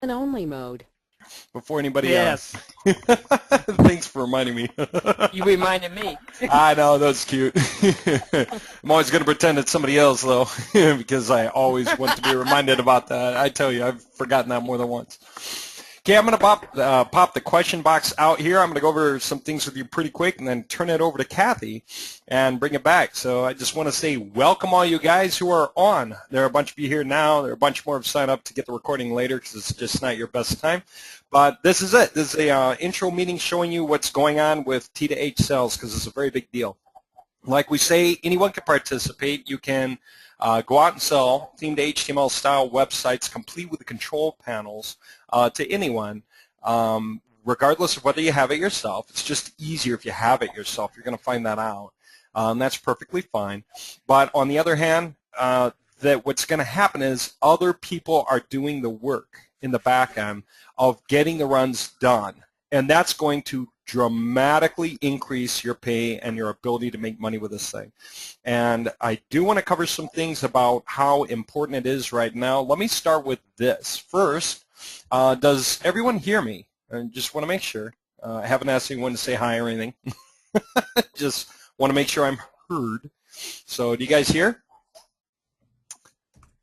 and only mode. Before anybody Yes. thanks for reminding me. You reminded me. I know, that's cute. I'm always going to pretend it's somebody else, though, because I always want to be reminded about that. I tell you, I've forgotten that more than once. Okay, I'm going to pop the question box out here. I'm going to go over some things with you pretty quick and then turn it over to Kathy and bring it back. So I just want to say welcome all you guys who are on. There are a bunch of you here now. There are a bunch more who have signed up to get the recording later because it's just not your best time. But this is it. This is a intro meeting showing you what's going on with T2H sales because it's a very big deal. Like we say, anyone can participate. You can go out and sell themed HTML style websites complete with the control panels to anyone, regardless of whether you have it yourself. It's just easier if you have it yourself. You're going to find that out. That's perfectly fine. But on the other hand, that what's going to happen is other people are doing the work in the back end of getting the runs done. And that's going to dramatically increase your pay and your ability to make money with this thing. And I do want to cover some things about how important it is right now. Let me start with this. First, does everyone hear me? I just want to make sure. I haven't asked anyone to say hi or anything. Just want to make sure I'm heard. So do you guys hear?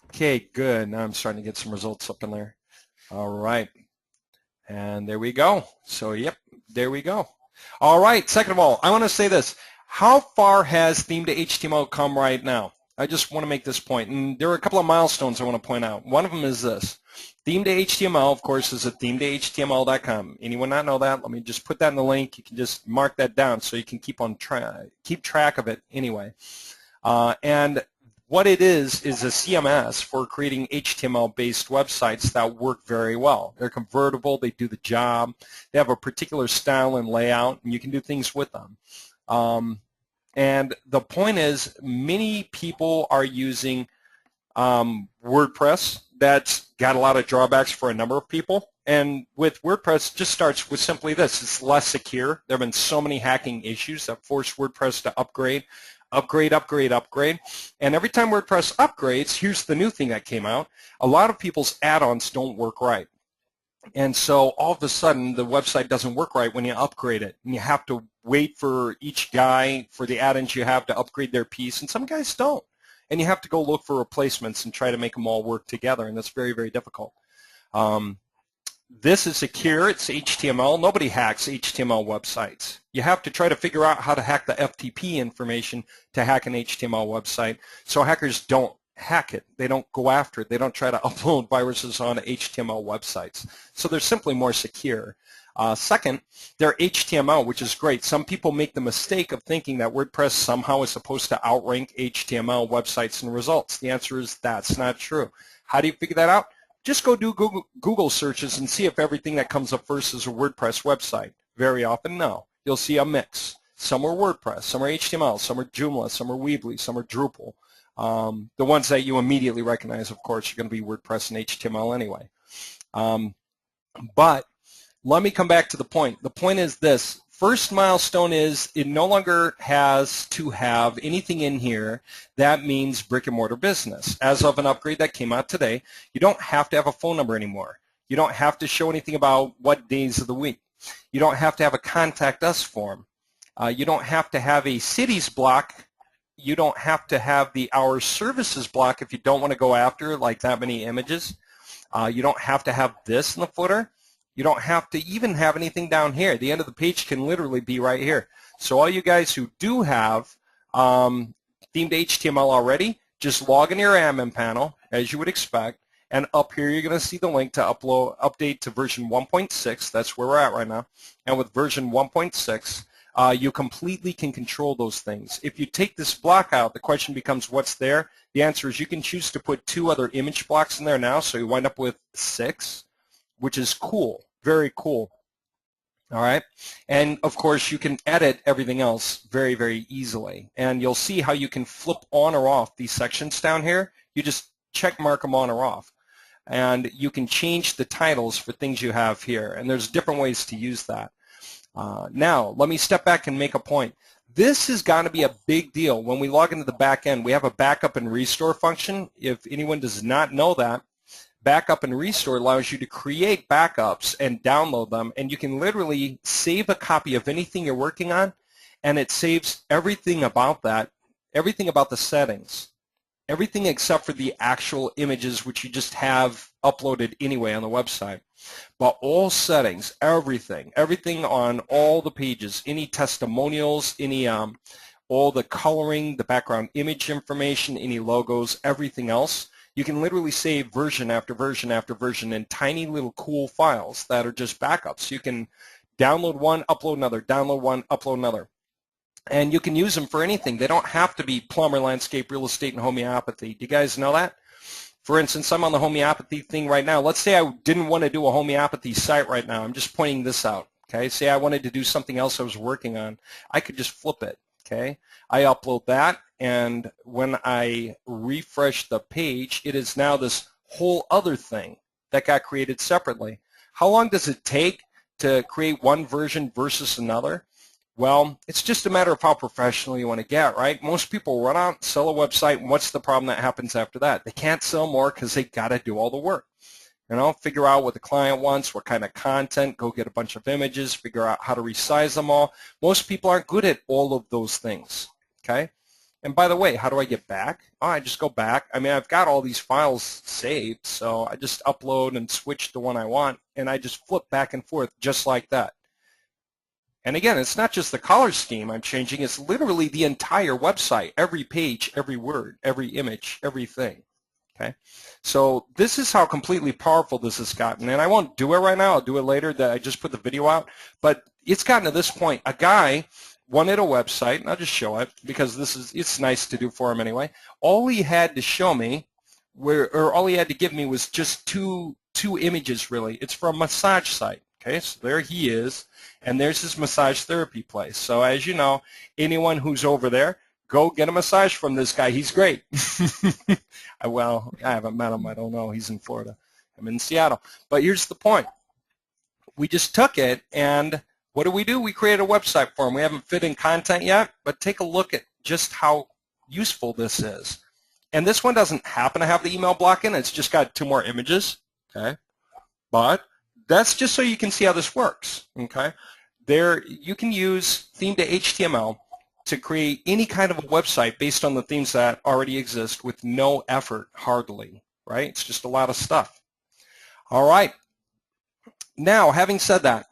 Okay, good. Now I'm starting to get some results up in there. All right. And there we go. So, yep, there we go. All right, second of all, I want to say this. How far has themed HTML come right now? I just want to make this point. And there are a couple of milestones I want to point out. One of them is this. Themed HTML, of course, is at themedhtml.com. Anyone not know that? Let me just put that in the link. You can just mark that down so you can keep track of it anyway. And what it is a CMS for creating HTML-based websites that work very well. They're convertible, they do the job, they have a particular style and layout, and you can do things with them. And the point is, many people are using WordPress. That's got a lot of drawbacks for a number of people. And with WordPress, it just starts with simply this. It's less secure. There have been so many hacking issues that force WordPress to upgrade. And every time WordPress upgrades, here's the new thing that came out. A lot of people's add-ons don't work right. And so all of a sudden, the website doesn't work right when you upgrade it. And you have to wait for each guy, for the add-ins you have to upgrade their piece. And some guys don't. And you have to go look for replacements and try to make them all work together. And that's very, very difficult. This is secure. It's HTML. Nobody hacks HTML websites. You have to try to figure out how to hack the FTP information to hack an HTML website. So hackers don't hack it. They don't go after it. They don't try to upload viruses on HTML websites. So they're simply more secure. Second, they're HTML, which is great. Some people make the mistake of thinking that WordPress somehow is supposed to outrank HTML websites and results. The answer is that's not true. How do you figure that out? Just go do Google searches and see if everything that comes up first is a WordPress website. Very often, no. You'll see a mix. Some are WordPress, some are HTML, some are Joomla, some are Weebly, some are Drupal. The ones that you immediately recognize, of course, are going to be WordPress and HTML anyway. But let me come back to the point. The point is this. First milestone is it no longer has to have anything in here that means brick and mortar business. As of an upgrade that came out today, you don't have to have a phone number anymore. You don't have to show anything about what days of the week. You don't have to have a contact us form. You don't have to have a cities block. You don't have to have the our services block if you don't want to go after like that many images. You don't have to have this in the footer. You don't have to even have anything down here. The end of the page can literally be right here. So all you guys who do have themed HTML already, just log in your admin panel, as you would expect, and up here you're going to see the link to update to version 1.6. That's where we're at right now. And with version 1.6, you completely can control those things. If you take this block out, the question becomes what's there. The answer is you can choose to put 2 other image blocks in there now, so you wind up with 6, which is cool. Very cool. All right. And, of course, you can edit everything else very, very easily. And you'll see how you can flip on or off these sections down here. You just check mark them on or off. And you can change the titles for things you have here. And there's different ways to use that. Now, let me step back and make a point. This is going to be a big deal. When we log into the back end, we have a backup and restore function. If anyone does not know that, backup and restore allows you to create backups and download them, and you can literally save a copy of anything you're working on, and it saves everything about that, everything about the settings, everything except for the actual images which you just have uploaded anyway on the website. But all settings, everything on all the pages, any testimonials, any all the coloring, the background image information, any logos, everything else, you can literally save version after version after version in tiny little cool files that are just backups. You can download one, upload another, download one, upload another. And you can use them for anything. They don't have to be plumber, landscape, real estate, and homeopathy. Do you guys know that? For instance, I'm on the homeopathy thing right now. Let's say I didn't want to do a homeopathy site right now. I'm just pointing this out. Okay, say I wanted to do something else I was working on. I could just flip it. Okay, I upload that, and when I refresh the page, it is now this whole other thing that got created separately. How long does it take to create one version versus another? Well, it's just a matter of how professional you want to get, right? Most people run out, sell a website, and what's the problem that happens after that? They can't sell more because they got to do all the work. You know, figure out what the client wants, what kind of content, go get a bunch of images, figure out how to resize them all. Most people aren't good at all of those things, okay? And by the way, how do I get back? Oh, I just go back. I mean, I've got all these files saved, so I just upload and switch the one I want, and I just flip back and forth just like that. And again, it's not just the color scheme I'm changing, it's literally the entire website, every page, every word, every image, everything. Okay, so this is how completely powerful this has gotten, and I won't do it right now. I'll do it later. That I just put the video out, but it's gotten to this point. A guy wanted a website, and I'll just show it because it's nice to do for him anyway. All he had to show me, all he had to give me was just two images really. It's for a massage site. Okay, so there he is, and there's his massage therapy place. So as you know, anyone who's over there, go get a massage from this guy. He's great. Well, I haven't met him. I don't know. He's in Florida. I'm in Seattle. But here's the point. We just took it, and what do? We created a website for him. We haven't fit in content yet, but take a look at just how useful this is. And this one doesn't happen to have the email block in. It's just got 2 more images. Okay, but that's just so you can see how this works. Okay, there you can use T2H-PL to create any kind of a website based on the themes that already exist with no effort, hardly, right? It's just a lot of stuff. All right. Now, having said that,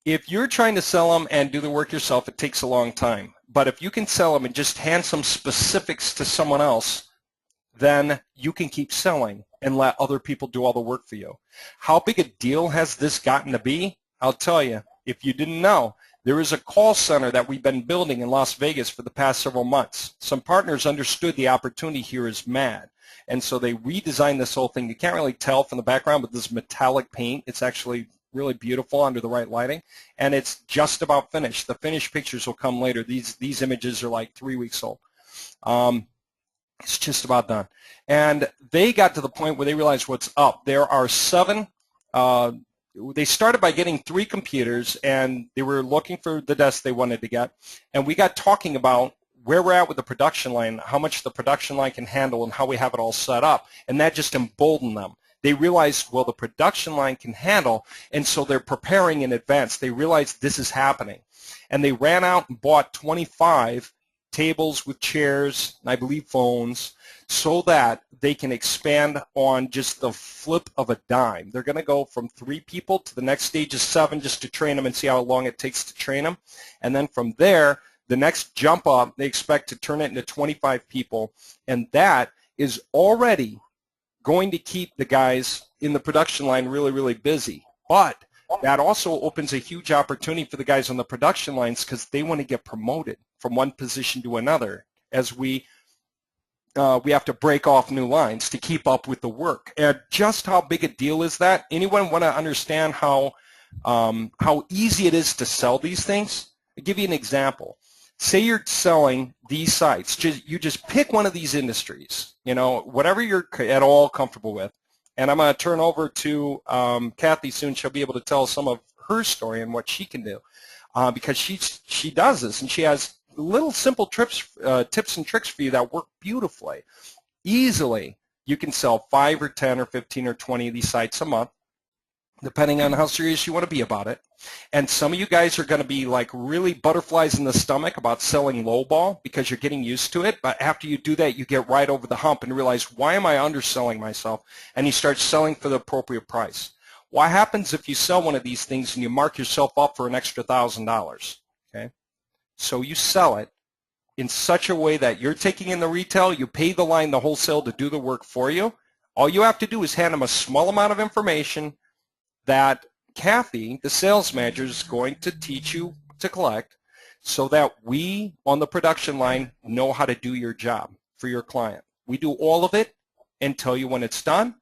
if you're trying to sell them and do the work yourself, it takes a long time. But if you can sell them and just hand some specifics to someone else, then you can keep selling and let other people do all the work for you. How big a deal has this gotten to be? I'll tell you, if you didn't know, there is a call center that we've been building in Las Vegas for the past several months. Some partners understood the opportunity here is mad, and so they redesigned this whole thing. You can't really tell from the background, but this metallic paint, it's actually really beautiful under the right lighting, and it's just about finished. The finished pictures will come later. These images are like 3 weeks old. It's just about done. And they got to the point where they realized what's up. There are 7 they started by getting 3 computers, and they were looking for the desk they wanted to get. And we got talking about where we're at with the production line, how much the production line can handle, and how we have it all set up. And that just emboldened them. They realized, well, the production line can handle, and so they're preparing in advance. They realized this is happening. And they ran out and bought 25 tables with chairs, and I believe phones, so that they can expand on just the flip of a dime. They're going to go from 3 people to the next stage of 7 just to train them and see how long it takes to train them. And then from there, the next jump up, they expect to turn it into 25 people. And that is already going to keep the guys in the production line really, really busy. But that also opens a huge opportunity for the guys on the production lines because they want to get promoted from one position to another as we have to break off new lines to keep up with the work. And just how big a deal is that? Anyone want to understand how easy it is to sell these things? I'll give you an example. Say you're selling these sites. You just pick one of these industries, you know, whatever you're at all comfortable with. And I'm going to turn over to Kathy soon. She'll be able to tell some of her story and what she can do because she does this, and she has little simple tips and tricks for you that work beautifully, easily. You can sell 5 or 10 or 15 or 20 of these sites a month, depending on how serious you want to be about it. And some of you guys are going to be like really butterflies in the stomach about selling lowball because you're getting used to it. But after you do that, you get right over the hump and realize, why am I underselling myself? And you start selling for the appropriate price. What happens if you sell one of these things and you mark yourself up for an extra $1,000? Okay, so you sell it in such a way that you're taking in the retail, you pay the line, the wholesale to do the work for you. All you have to do is hand them a small amount of information that Kathy, the sales manager, is going to teach you to collect so that we on the production line know how to do your job for your client. We do all of it and tell you when it's done,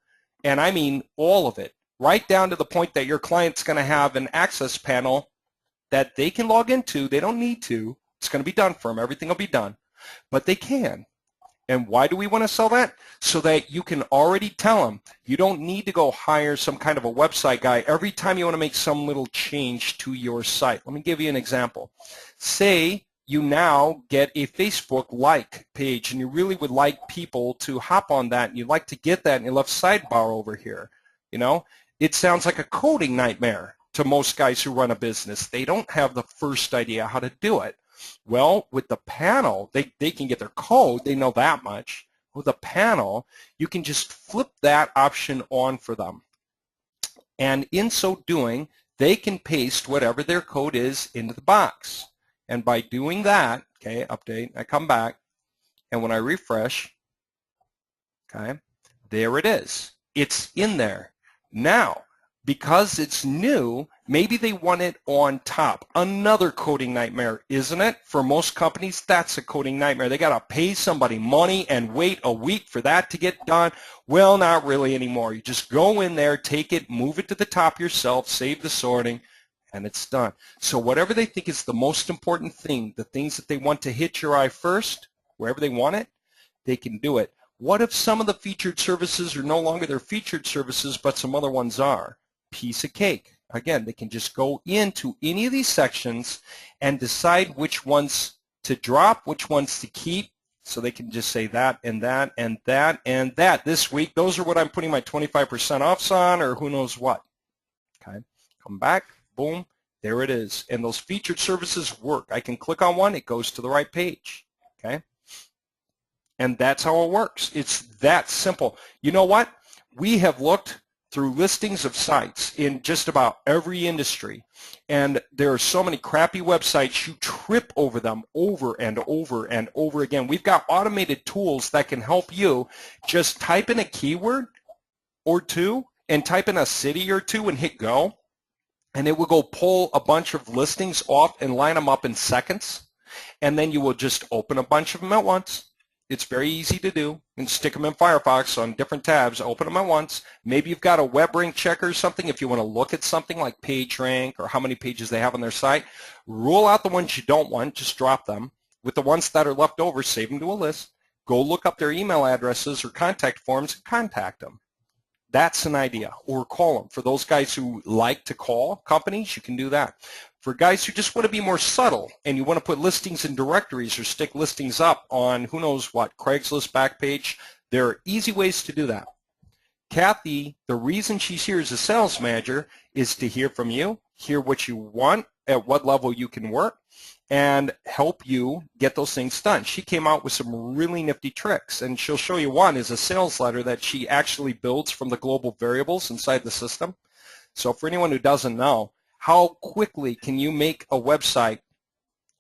and I mean all of it, right down to the point that your client's going to have an access panel that they can log into. They don't need to. It's going to be done for them. Everything will be done, but they can. And why do we want to sell that? So that you can already tell them. You don't need to go hire some kind of a website guy every time you want to make some little change to your site. Let me give you an example. Say you now get a Facebook like page and you really would like people to hop on that and you'd like to get that in your left sidebar over here. You know, it sounds like a coding nightmare to most guys who run a business. They don't have the first idea how to do it. Well, with the panel, they can get their code. They know that much. With the panel, you can just flip that option on for them. And in so doing, they can paste whatever their code is into the box. And by doing that, okay, update, I come back, and when I refresh, okay, there it is. It's in there. Now, because it's new, maybe they want it on top. Another coding nightmare, isn't it? For most companies, that's a coding nightmare. They got to pay somebody money and wait a week for that to get done. Well, not really anymore. You just go in there, take it, move it to the top yourself, save the sorting, and it's done. So whatever they think is the most important thing, the things that they want to hit your eye first, wherever they want it, they can do it. What if some of the featured services are no longer their featured services, but some other ones are? Piece of cake. Again, they can just go into any of these sections and decide which ones to drop, which ones to keep. So they can just say that and that and that and that. This week, those are what I'm putting my 25% offs on, or who knows what. Okay, come back, boom, there it is. And those featured services work. I can click on one, it goes to the right page. Okay, and that's how it works. It's that simple. You know what? We have looked through listings of sites in just about every industry, and there are so many crappy websites, you trip over them over and over and over again. We've got automated tools that can help you just type in a keyword or two and type in a city or two and hit go, and it will go pull a bunch of listings off and line them up in seconds, and then you will just open a bunch of them at once. It's very easy to do, and stick them in Firefox on different tabs, open them at once. Maybe you've got a web rank checker or something if you want to look at something like PageRank or how many pages they have on their site. Rule out the ones you don't want, just drop them. With the ones that are left over, save them to a list. Go look up their email addresses or contact forms and contact them. That's an idea. Or call them. For those guys who like to call companies, you can do that. For guys who just want to be more subtle and you want to put listings in directories or stick listings up on who knows what, Craigslist Backpage, there are easy ways to do that. Kathy, the reason she's here as a sales manager is to hear from you, hear what you want, at what level you can work, and help you get those things done. She came out with some really nifty tricks, and she'll show you one is a sales letter that she actually builds from the global variables inside the system. So for anyone who doesn't know, how quickly can you make a website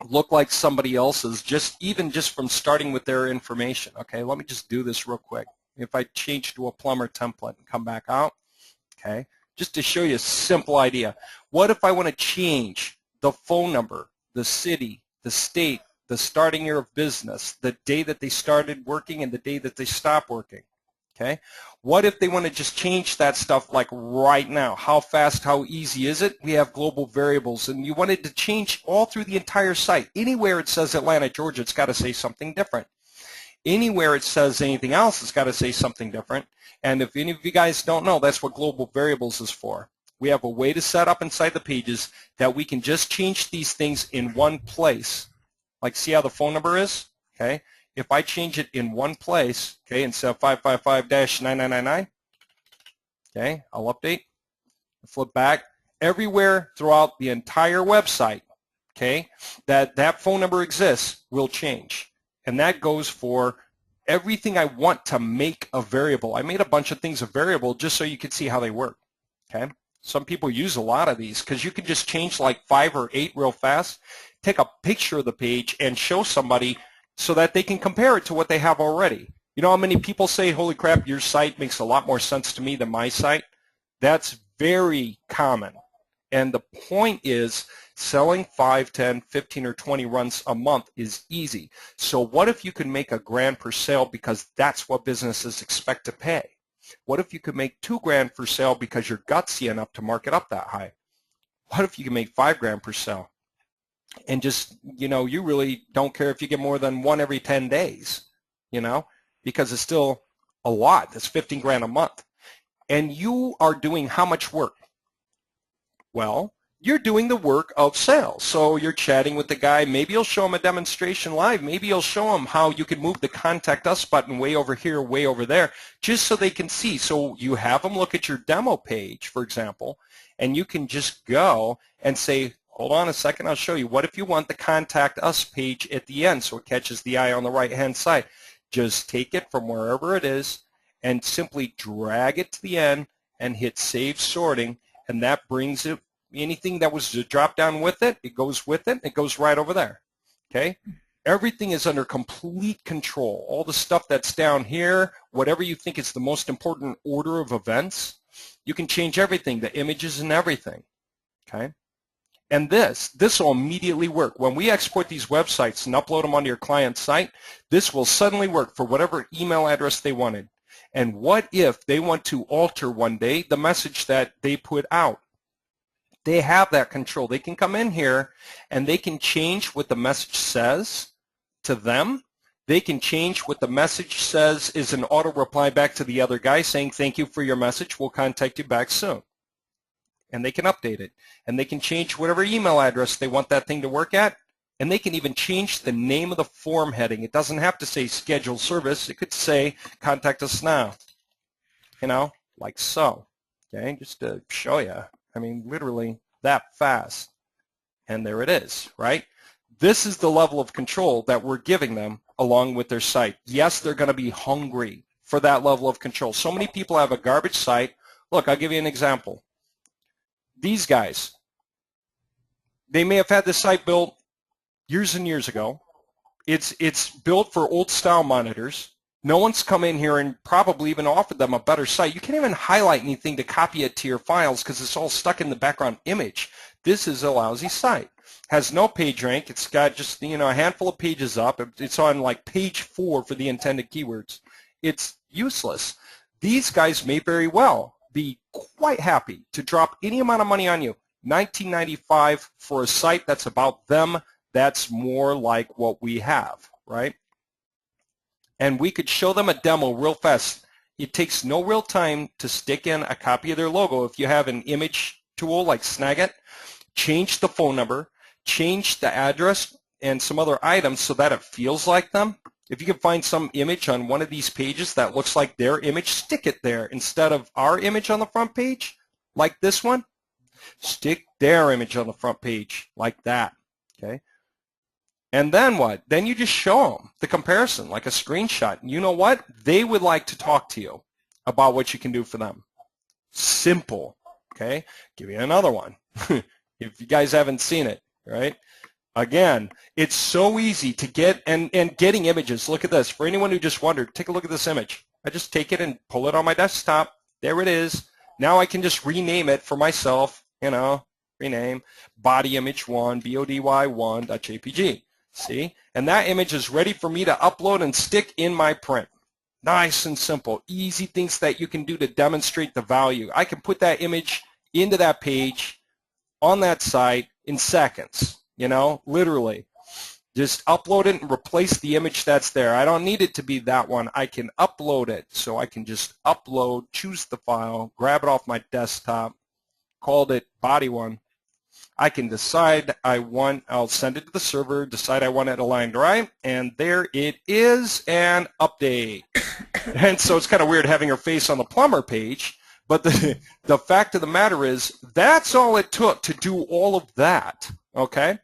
look like somebody else's, even just from starting with their information? Okay, let me just do this real quick. If I change to a plumber template and come back out, okay, just to show you a simple idea. What if I want to change the phone number, the city, the state, the starting year of business, the day that they started working and the day that they stopped working? Okay, what if they want to just change that stuff like right now? How fast, how easy is it? We have global variables, and you wanted to change all through the entire site. Anywhere it says Atlanta, Georgia, it's got to say something different. Anywhere it says anything else, it's got to say something different. And if any of you guys don't know, that's what global variables is for. We have a way to set up inside the pages that we can just change these things in one place. Like, see how the phone number is? Okay. if I change it in one place, okay, instead of 555-9999, okay, I'll update, flip back, everywhere throughout the entire website, okay, that phone number exists will change. And that goes for everything I want to make a variable. I made a bunch of things a variable just so you could see how they work, okay? Some people use a lot of these because you can just change like 5 or 8 real fast, take a picture of the page and show somebody so that they can compare it to what they have already. You know how many people say, holy crap, your site makes a lot more sense to me than my site? That's very common. And the point is, selling 5, 10, 15, or 20 runs a month is easy. So what if you could make $1,000 per sale because that's what businesses expect to pay? What if you could make $2,000 per sale because you're gutsy enough to mark it up that high? What if you could make $5,000 per sale? And just, you know, you really don't care if you get more than one every 10 days, you know, because it's still a lot. That's $15,000 a month. And you are doing how much work? Well, you're doing the work of sales. So you're chatting with the guy. Maybe you'll show him a demonstration live. Maybe you'll show him how you can move the Contact Us button way over here, way over there, just so they can see. So you have them look at your demo page, for example, and you can just go and say, hold on a second, I'll show you. What if you want the Contact Us page at the end so it catches the eye on the right-hand side? Just take it from wherever it is and simply drag it to the end and hit Save Sorting, and that brings it. Anything that was to drop down with it, it goes with it. It goes right over there, okay? Everything is under complete control. All the stuff that's down here, whatever you think is the most important order of events, you can change everything, the images and everything, okay? And this will immediately work. When we export these websites and upload them onto your client's site, this will suddenly work for whatever email address they wanted. And what if they want to alter one day the message that they put out? They have that control. They can come in here and they can change what the message says to them. They can change what the message says is an auto reply back to the other guy saying, thank you for your message. We'll contact you back soon. And they can update it. And they can change whatever email address they want that thing to work at. And they can even change the name of the form heading. It doesn't have to say schedule service. It could say contact us now, you know, like so. Okay, just to show you. I mean, literally that fast. And there it is, right? This is the level of control that we're giving them along with their site. Yes, they're going to be hungry for that level of control. So many people have a garbage site. Look, I'll give you an example. These guys, they may have had this site built years and years ago. It's built for old style monitors. No one's come in here and probably even offered them a better site. You can't even highlight anything to copy it to your files because it's all stuck in the background image. This is a lousy site. Has no page rank. It's got just, you know, a handful of pages up. It's on like page 4 for the intended keywords. It's useless. These guys may very well be quite happy to drop any amount of money on you. $19.95 for a site that's about them. That's more like what we have, right? And we could show them a demo real fast. It takes no real time to stick in a copy of their logo. If you have an image tool like Snagit, change the phone number, change the address and some other items so that it feels like them. If you can find some image on one of these pages that looks like their image, stick it there instead of our image on the front page, like this one. Stick their image on the front page like that, okay? And then what? Then you just show them the comparison, like a screenshot. And you know what? They would like to talk to you about what you can do for them. Simple, okay? Give you another one if you guys haven't seen it, right? Again, it's so easy to get, and getting images. Look at this. For anyone who just wondered, take a look at this image. I just take it and pull it on my desktop. There it is. Now I can just rename it for myself, you know, rename body image 1, body1.jpg. See? And that image is ready for me to upload and stick in my print. Nice and simple. Easy things that you can do to demonstrate the value. I can put that image into that page on that site in seconds, you know, literally. Just upload it and replace the image that's there. I don't need it to be that one. I can upload it. So I can just upload, choose the file, grab it off my desktop, called it body1, I can decide I'll send it to the server, decide I want it aligned right, and there it is, and update. And so it's kind of weird having her face on the plumber page, but the fact of the matter is that's all it took to do all of that, okay?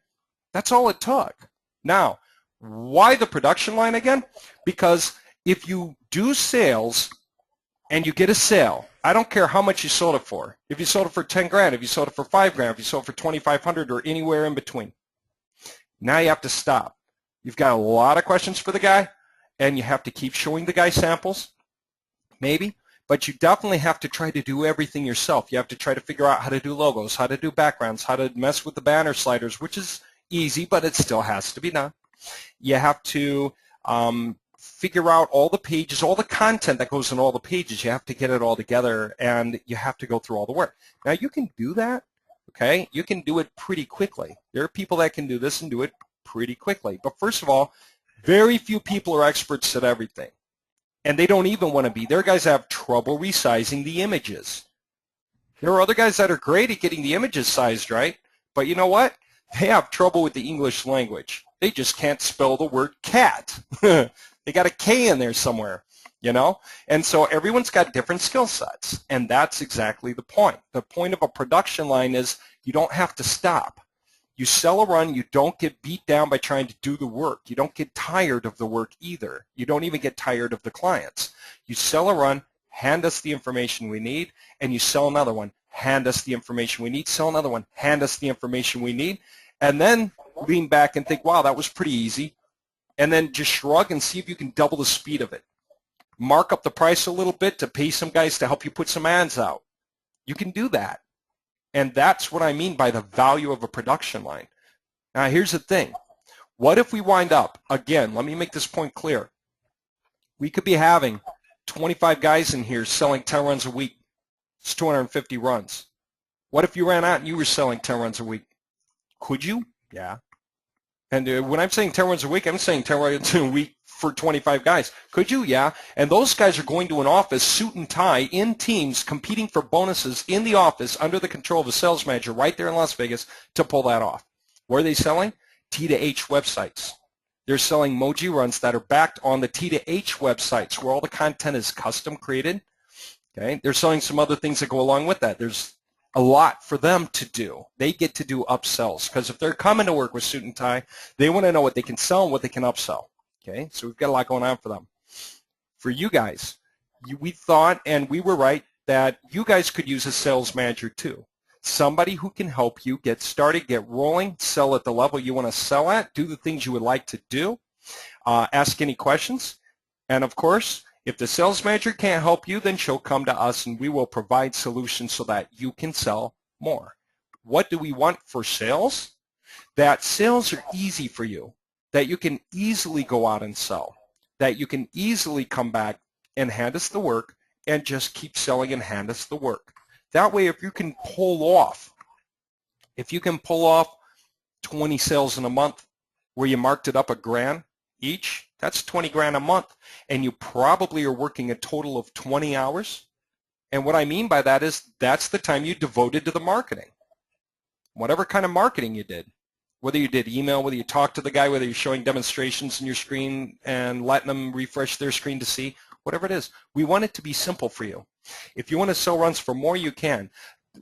That's all it took. Now, why the production line again? Because if you do sales and you get a sale, I don't care how much you sold it for. If you sold it for 10 grand, if you sold it for 5 grand, if you sold it for 2,500 or anywhere in between. Now you have to stop. You've got a lot of questions for the guy, and you have to keep showing the guy samples, maybe, but you definitely have to try to do everything yourself. You have to try to figure out how to do logos, how to do backgrounds, how to mess with the banner sliders, which is easy, but it still has to be done. You have to figure out all the pages, all the content that goes in all the pages. You have to get it all together, and you have to go through all the work. Now, you can do that, okay? You can do it pretty quickly. There are people that can do this and do it pretty quickly. But first of all, very few people are experts at everything, and they don't even want to be. There are guys that have trouble resizing the images. There are other guys that are great at getting the images sized right, but you know what? They have trouble with the English language. They just can't spell the word cat. They got a K in there somewhere, you know? And so everyone's got different skill sets, and that's exactly the point. The point of a production line is you don't have to stop. You sell a run, you don't get beat down by trying to do the work. You don't get tired of the work either. You don't even get tired of the clients. You sell a run, hand us the information we need, and you sell another one, hand us the information we need, sell another one, hand us the information we need, and then lean back and think, wow, that was pretty easy. And then just shrug and see if you can double the speed of it. Mark up the price a little bit to pay some guys to help you put some ads out. You can do that. And that's what I mean by the value of a production line. Now, here's the thing. What if we wind up, again, let me make this point clear. We could be having 25 guys in here selling 10 runs a week. It's 250 runs. What if you ran out and you were selling 10 runs a week? Could you? Yeah. And when I'm saying 10 runs a week, I'm saying 10 runs a week for 25 guys. Could you? Yeah. And those guys are going to an office, suit and tie, in teams, competing for bonuses in the office under the control of a sales manager right there in Las Vegas to pull that off. Where are they selling? T2H websites. They're selling Moji runs that are backed on the T2H websites where all the content is custom created. Okay. They're selling some other things that go along with that. There's a lot for them to do. They get to do upsells because if they're coming to work with suit and tie, they want to know what they can sell and what they can upsell. Okay, so we've got a lot going on for them. For you guys, we thought, and we were right, that you guys could use a sales manager too. Somebody who can help you get started, get rolling, sell at the level you want to sell at, do the things you would like to do, ask any questions, and of course, if the sales manager can't help you, then she'll come to us and we will provide solutions so that you can sell more. What do we want for sales? That sales are easy for you, that you can easily go out and sell, that you can easily come back and hand us the work and just keep selling and hand us the work. That way, if you can pull off 20 sales in a month where you marked it up $1,000 each, that's 20 grand a month, and you probably are working a total of 20 hours. And what I mean by that is that's the time you devoted to the marketing. Whatever kind of marketing you did, whether you did email, whether you talked to the guy, whether you're showing demonstrations in your screen and letting them refresh their screen to see, whatever it is. We want it to be simple for you. If you want to sell runs for more, you can.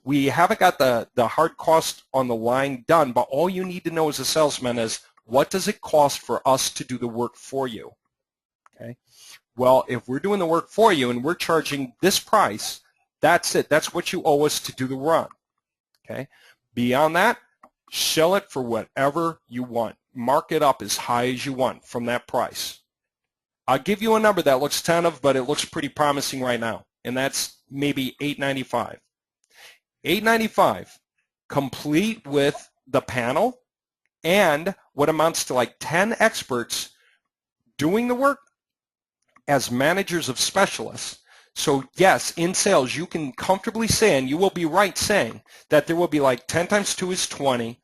We haven't got the hard cost on the line done, but all you need to know as a salesman is, what does it cost for us to do the work for you? Okay. Well, if we're doing the work for you and we're charging this price, that's it. That's what you owe us to do the run. Okay. Beyond that, sell it for whatever you want. Mark it up as high as you want from that price. I'll give you a number that looks tentative, but it looks pretty promising right now, and that's maybe $895. $895, complete with the panel and what amounts to like 10 experts doing the work as managers of specialists. So yes, in sales, you can comfortably say, and you will be right saying, that there will be like 10 times 2 is 20,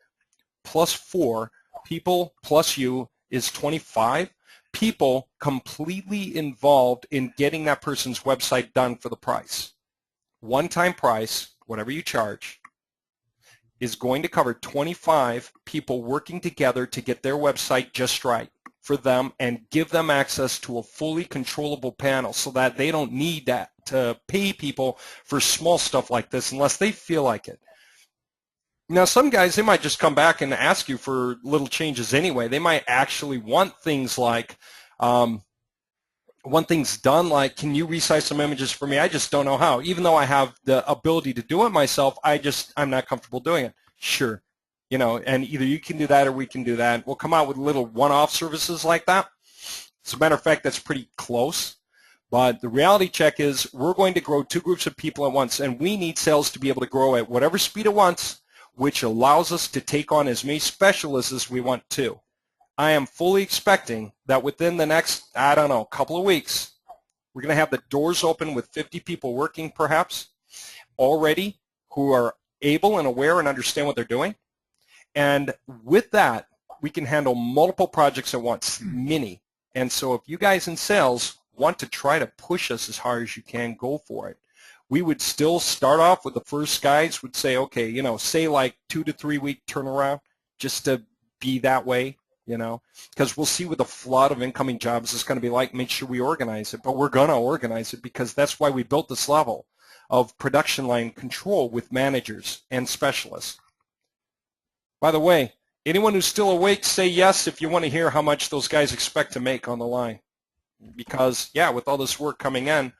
plus 4 people, plus you is 25 people completely involved in getting that person's website done for the price. One-time price, whatever you charge, is going to cover 25 people working together to get their website just right for them and give them access to a fully controllable panel so that they don't need that to pay people for small stuff like this unless they feel like it. Now, some guys, they might just come back and ask you for little changes anyway. They might actually want things like, want things done like, can you resize some images for me? I just don't know how. Even though I have the ability to do it myself, I'm not comfortable doing it. Sure. You know, and either you can do that or we can do that. We'll come out with little one-off services like that. As a matter of fact, that's pretty close. But the reality check is we're going to grow 2 groups of people at once, and we need sales to be able to grow at whatever speed at once, which allows us to take on as many specialists as we want to. I am fully expecting that within the next, I don't know, couple of weeks, we're going to have the doors open with 50 people working perhaps already who are able and aware and understand what they're doing. And with that, we can handle multiple projects at once, many. And so if you guys in sales want to try to push us as hard as you can, go for it. We would still start off with the first guys would say, okay, you know, say like 2 to 3 week turnaround just to be that way, you know, because we'll see what the flood of incoming jobs is going to be like, make sure we organize it. But we're going to organize it because that's why we built this level of production line control with managers and specialists. By the way, anyone who's still awake, say yes if you want to hear how much those guys expect to make on the line. Because, yeah, with all this work coming in,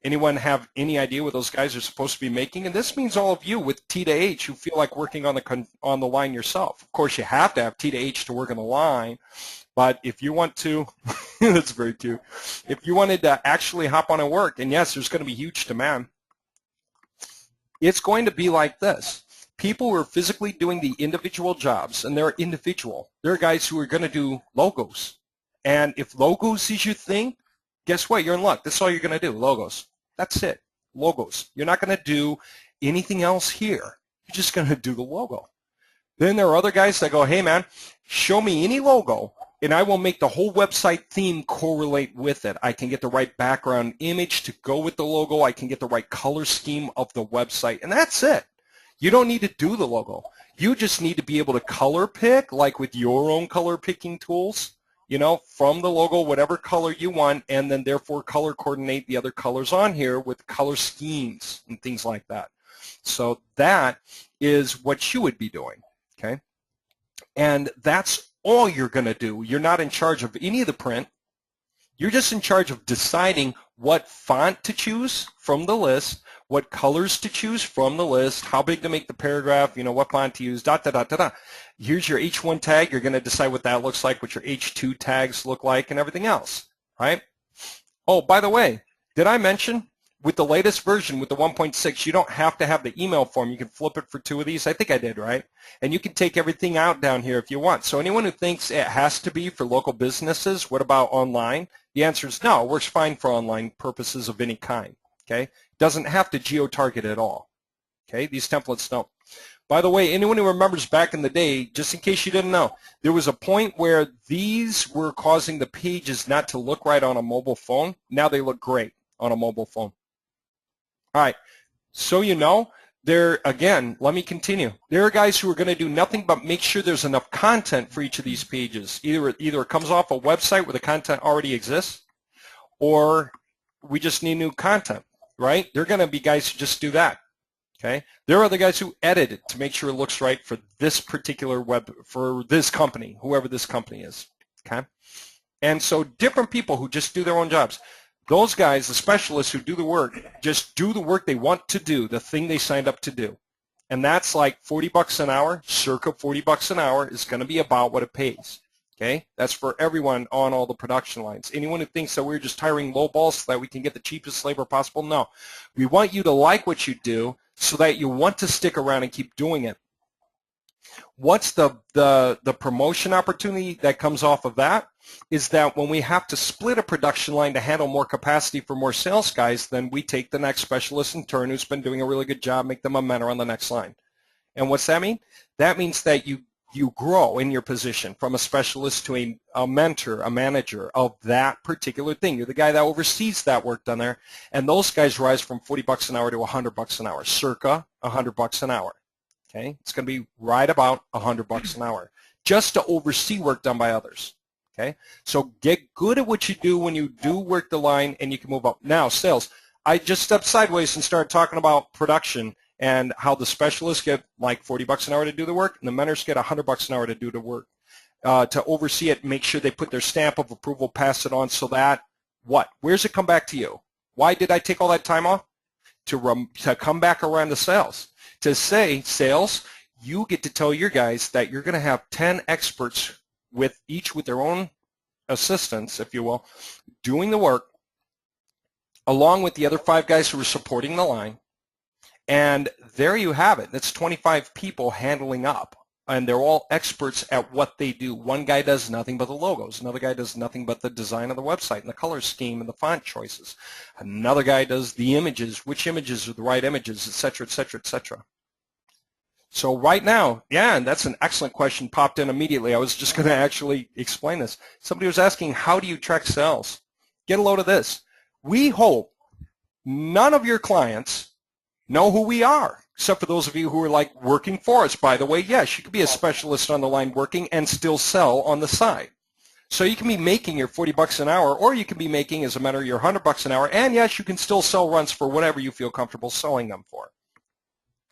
anyone have any idea what those guys are supposed to be making? And this means all of you with T2H who feel like working on the line yourself. Of course, you have to have T2H to work on the line. But if you want to, that's very cute. If you wanted to actually hop on and work, and yes, there's going to be huge demand, it's going to be like this. People who are physically doing the individual jobs, and they're individual. There are guys who are going to do logos. And if logos is your thing, guess what? You're in luck. That's all you're going to do, logos. That's it, logos. You're not going to do anything else here. You're just going to do the logo. Then there are other guys that go, hey, man, show me any logo, and I will make the whole website theme correlate with it. I can get the right background image to go with the logo. I can get the right color scheme of the website, and that's it. You don't need to do the logo. You just need to be able to color pick, like with your own color picking tools, you know, from the logo, whatever color you want, and then therefore color coordinate the other colors on here with color schemes and things like that. So that is what you would be doing, okay? And that's all you're going to do. You're not in charge of any of the print. You're just in charge of deciding what font to choose from the list, what colors to choose from the list, how big to make the paragraph, you know, what font to use, da, da, da, da, da. Here's your H1 tag. You're going to decide what that looks like, what your H2 tags look like, and everything else, right? Oh, by the way, did I mention with the latest version, with the 1.6, you don't have to have the email form. You can flip it for 2 of these. I think I did, right? And you can take everything out down here if you want. So anyone who thinks it has to be for local businesses, what about online? The answer is no. It works fine for online purposes of any kind, okay? Doesn't have to geo-target at all, okay? These templates don't. By the way, anyone who remembers back in the day, just in case you didn't know, there was a point where these were causing the pages not to look right on a mobile phone. Now they look great on a mobile phone. All right, so you know, again, let me continue. There are guys who are going to do nothing but make sure there's enough content for each of these pages. Either it comes off a website where the content already exists, or we just need new content, right? There are going to be guys who just do that, okay? There are other guys who edit it to make sure it looks right for this particular for this company, whoever this company is, okay? And so different people who just do their own jobs. Those guys, the specialists who do the work, just do the work they want to do, the thing they signed up to do. And that's like $40 an hour, circa $40 an hour is going to be about what it pays. Okay? That's for everyone on all the production lines. Anyone who thinks that we're just hiring low balls so that we can get the cheapest labor possible, no. We want you to like what you do so that you want to stick around and keep doing it. What's the promotion opportunity that comes off of that is that when we have to split a production line to handle more capacity for more sales guys, then we take the next specialist in turn who's been doing a really good job, make them a mentor on the next line. And what's that mean? That means that you grow in your position from a specialist to a mentor, a manager of that particular thing. You're the guy that oversees that work done there, and those guys rise from $40 an hour to $100 an hour, circa $100 an hour. Okay, it's going to be right about $100 an hour just to oversee work done by others. Okay, so get good at what you do when you do work the line, and you can move up. Now, sales. I just stepped sideways and started talking about production and how the specialists get like $40 an hour to do the work, and the mentors get $100 an hour to do the work, to oversee it, make sure they put their stamp of approval, pass it on, so that what? Where's it come back to you? Why did I take all that time off? To come back around to sales. To say, sales, you get to tell your guys that you're going to have 10 experts with each with their own assistants, if you will, doing the work, along with the other 5 guys who are supporting the line. And there you have it. That's 25 people handling up. And they're all experts at what they do. One guy does nothing but the logos. Another guy does nothing but the design of the website and the color scheme and the font choices. Another guy does the images, which images are the right images, et cetera, et cetera, et cetera. So right now, yeah, and that's an excellent question, popped in immediately. I was just going to actually explain this. Somebody was asking, how do you track sales? Get a load of this. We hope none of your clients know who we are, except for those of you who are like working for us. By the way, yes, you could be a specialist on the line working and still sell on the side. So you can be making your $40 an hour, or you can be making, as a matter of your $100 an hour, and yes, you can still sell runs for whatever you feel comfortable selling them for.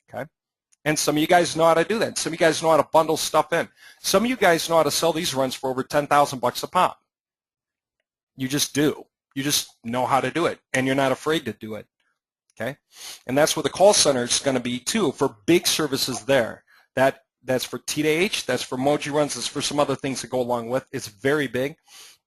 Okay? And some of you guys know how to do that. Some of you guys know how to bundle stuff in. Some of you guys know how to sell these runs for over $10,000 a pop. You just do. You just know how to do it, and you're not afraid to do it. Okay? And that's what the call center is going to be too, for big services there. That's for T2H, that's for Moji runs, that's for some other things that go along with. It's very big,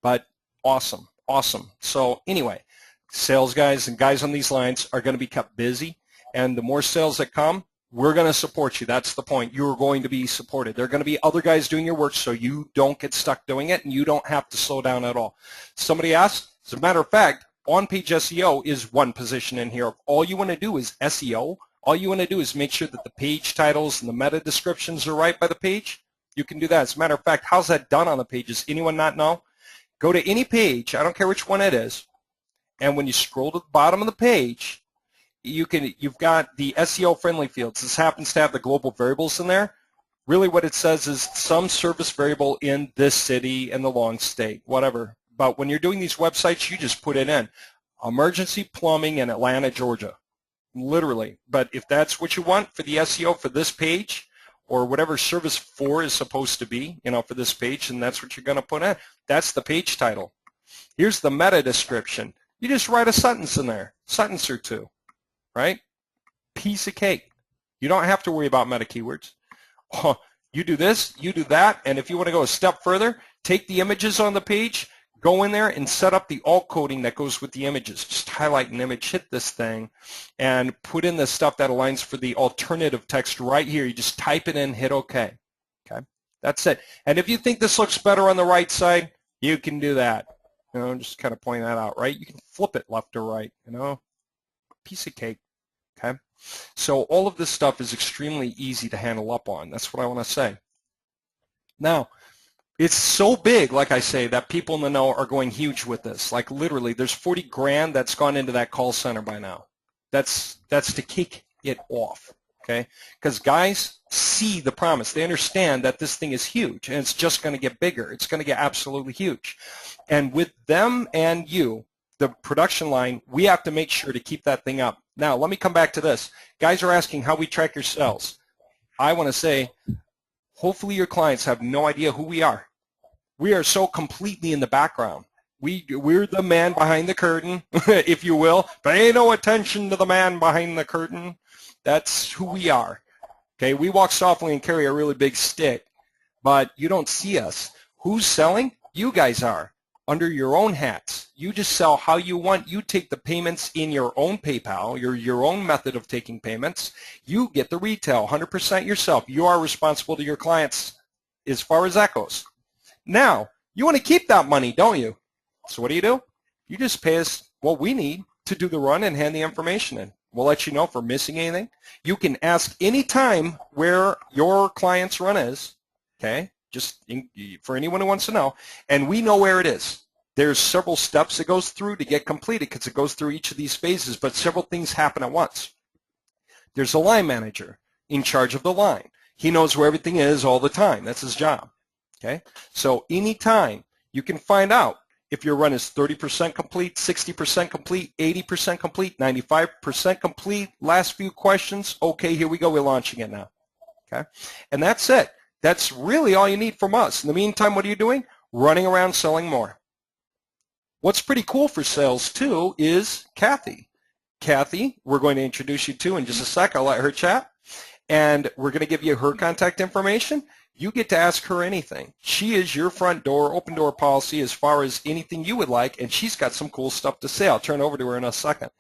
but awesome, awesome. So anyway, sales guys and guys on these lines are going to be kept busy, and the more sales that come, we're going to support you. That's the point. You're going to be supported. There are going to be other guys doing your work, so you don't get stuck doing it, and you don't have to slow down at all. Somebody asked, as a matter of fact, on-page SEO is one position in here. All you want to do is SEO. All you want to do is make sure that the page titles and the meta descriptions are right by the page. You can do that. As a matter of fact, how's that done on the pages? Anyone not know? Go to any page, I don't care which one it is, and when you scroll to the bottom of the page, you've got the SEO-friendly fields. This happens to have the global variables in there. Really what it says is some service variable in this city and the long state, whatever. But when you're doing these websites, you just put it in. Emergency plumbing in Atlanta, Georgia. Literally. But if that's what you want for the SEO for this page, or whatever service 4 is supposed to be, for this page, and that's what you're going to put in. That's the page title. Here's the meta description. You just write a sentence in there, sentence or two, right? Piece of cake. You don't have to worry about meta keywords. You do this, you do that, and if you want to go a step further, take the images on the page, go in there and set up the alt coding that goes with the images. Just highlight an image, hit this thing, and put in the stuff that aligns for the alternative text right here. You just type it in, hit OK. Okay, that's it. And if you think this looks better on the right side, you can do that. Just kind of point that out, right? You can flip it left or right, piece of cake. Okay, so all of this stuff is extremely easy to handle up on. That's what I want to say. Now, it's so big, like I say, that people in the know are going huge with this. Like literally, there's 40 grand that's gone into that call center by now. That's to kick it off, okay? Because guys see the promise. They understand that this thing is huge, and it's just going to get bigger. It's going to get absolutely huge. And with them and you, the production line, we have to make sure to keep that thing up. Now, let me come back to this. Guys are asking how we track your sales. I want to say, hopefully your clients have no idea who we are. We are so completely in the background. We're the man behind the curtain, if you will. Pay no attention to the man behind the curtain. That's who we are. Okay, we walk softly and carry a really big stick, but you don't see us. Who's selling? You guys are, under your own hats. You just sell how you want. You take the payments in your own PayPal, your own method of taking payments. You get the retail, 100% yourself. You are responsible to your clients as far as that goes. Now, you want to keep that money, don't you? So what do? You just pay us what we need to do the run and hand the information in. We'll let you know if we're missing anything. You can ask any time where your client's run is, okay, for anyone who wants to know, and we know where it is. There's several steps it goes through to get completed because it goes through each of these phases, but several things happen at once. There's a line manager. in charge of the line. He knows where everything is all the time. That's his job. Okay? So anytime you can find out if your run is 30% complete, 60% complete, 80% complete, 95% complete, last few questions, okay, here we go, we're launching it now. Okay? And that's it. That's really all you need from us. In the meantime, what are you doing? Running around selling more. What's pretty cool for sales, too, is Kathy. Kathy, we're going to introduce you to in just a sec. I'll let her chat. And we're going to give you her contact information. You get to ask her anything. She is your front door, open door policy as far as anything you would like, and she's got some cool stuff to say. I'll turn over to her in a second.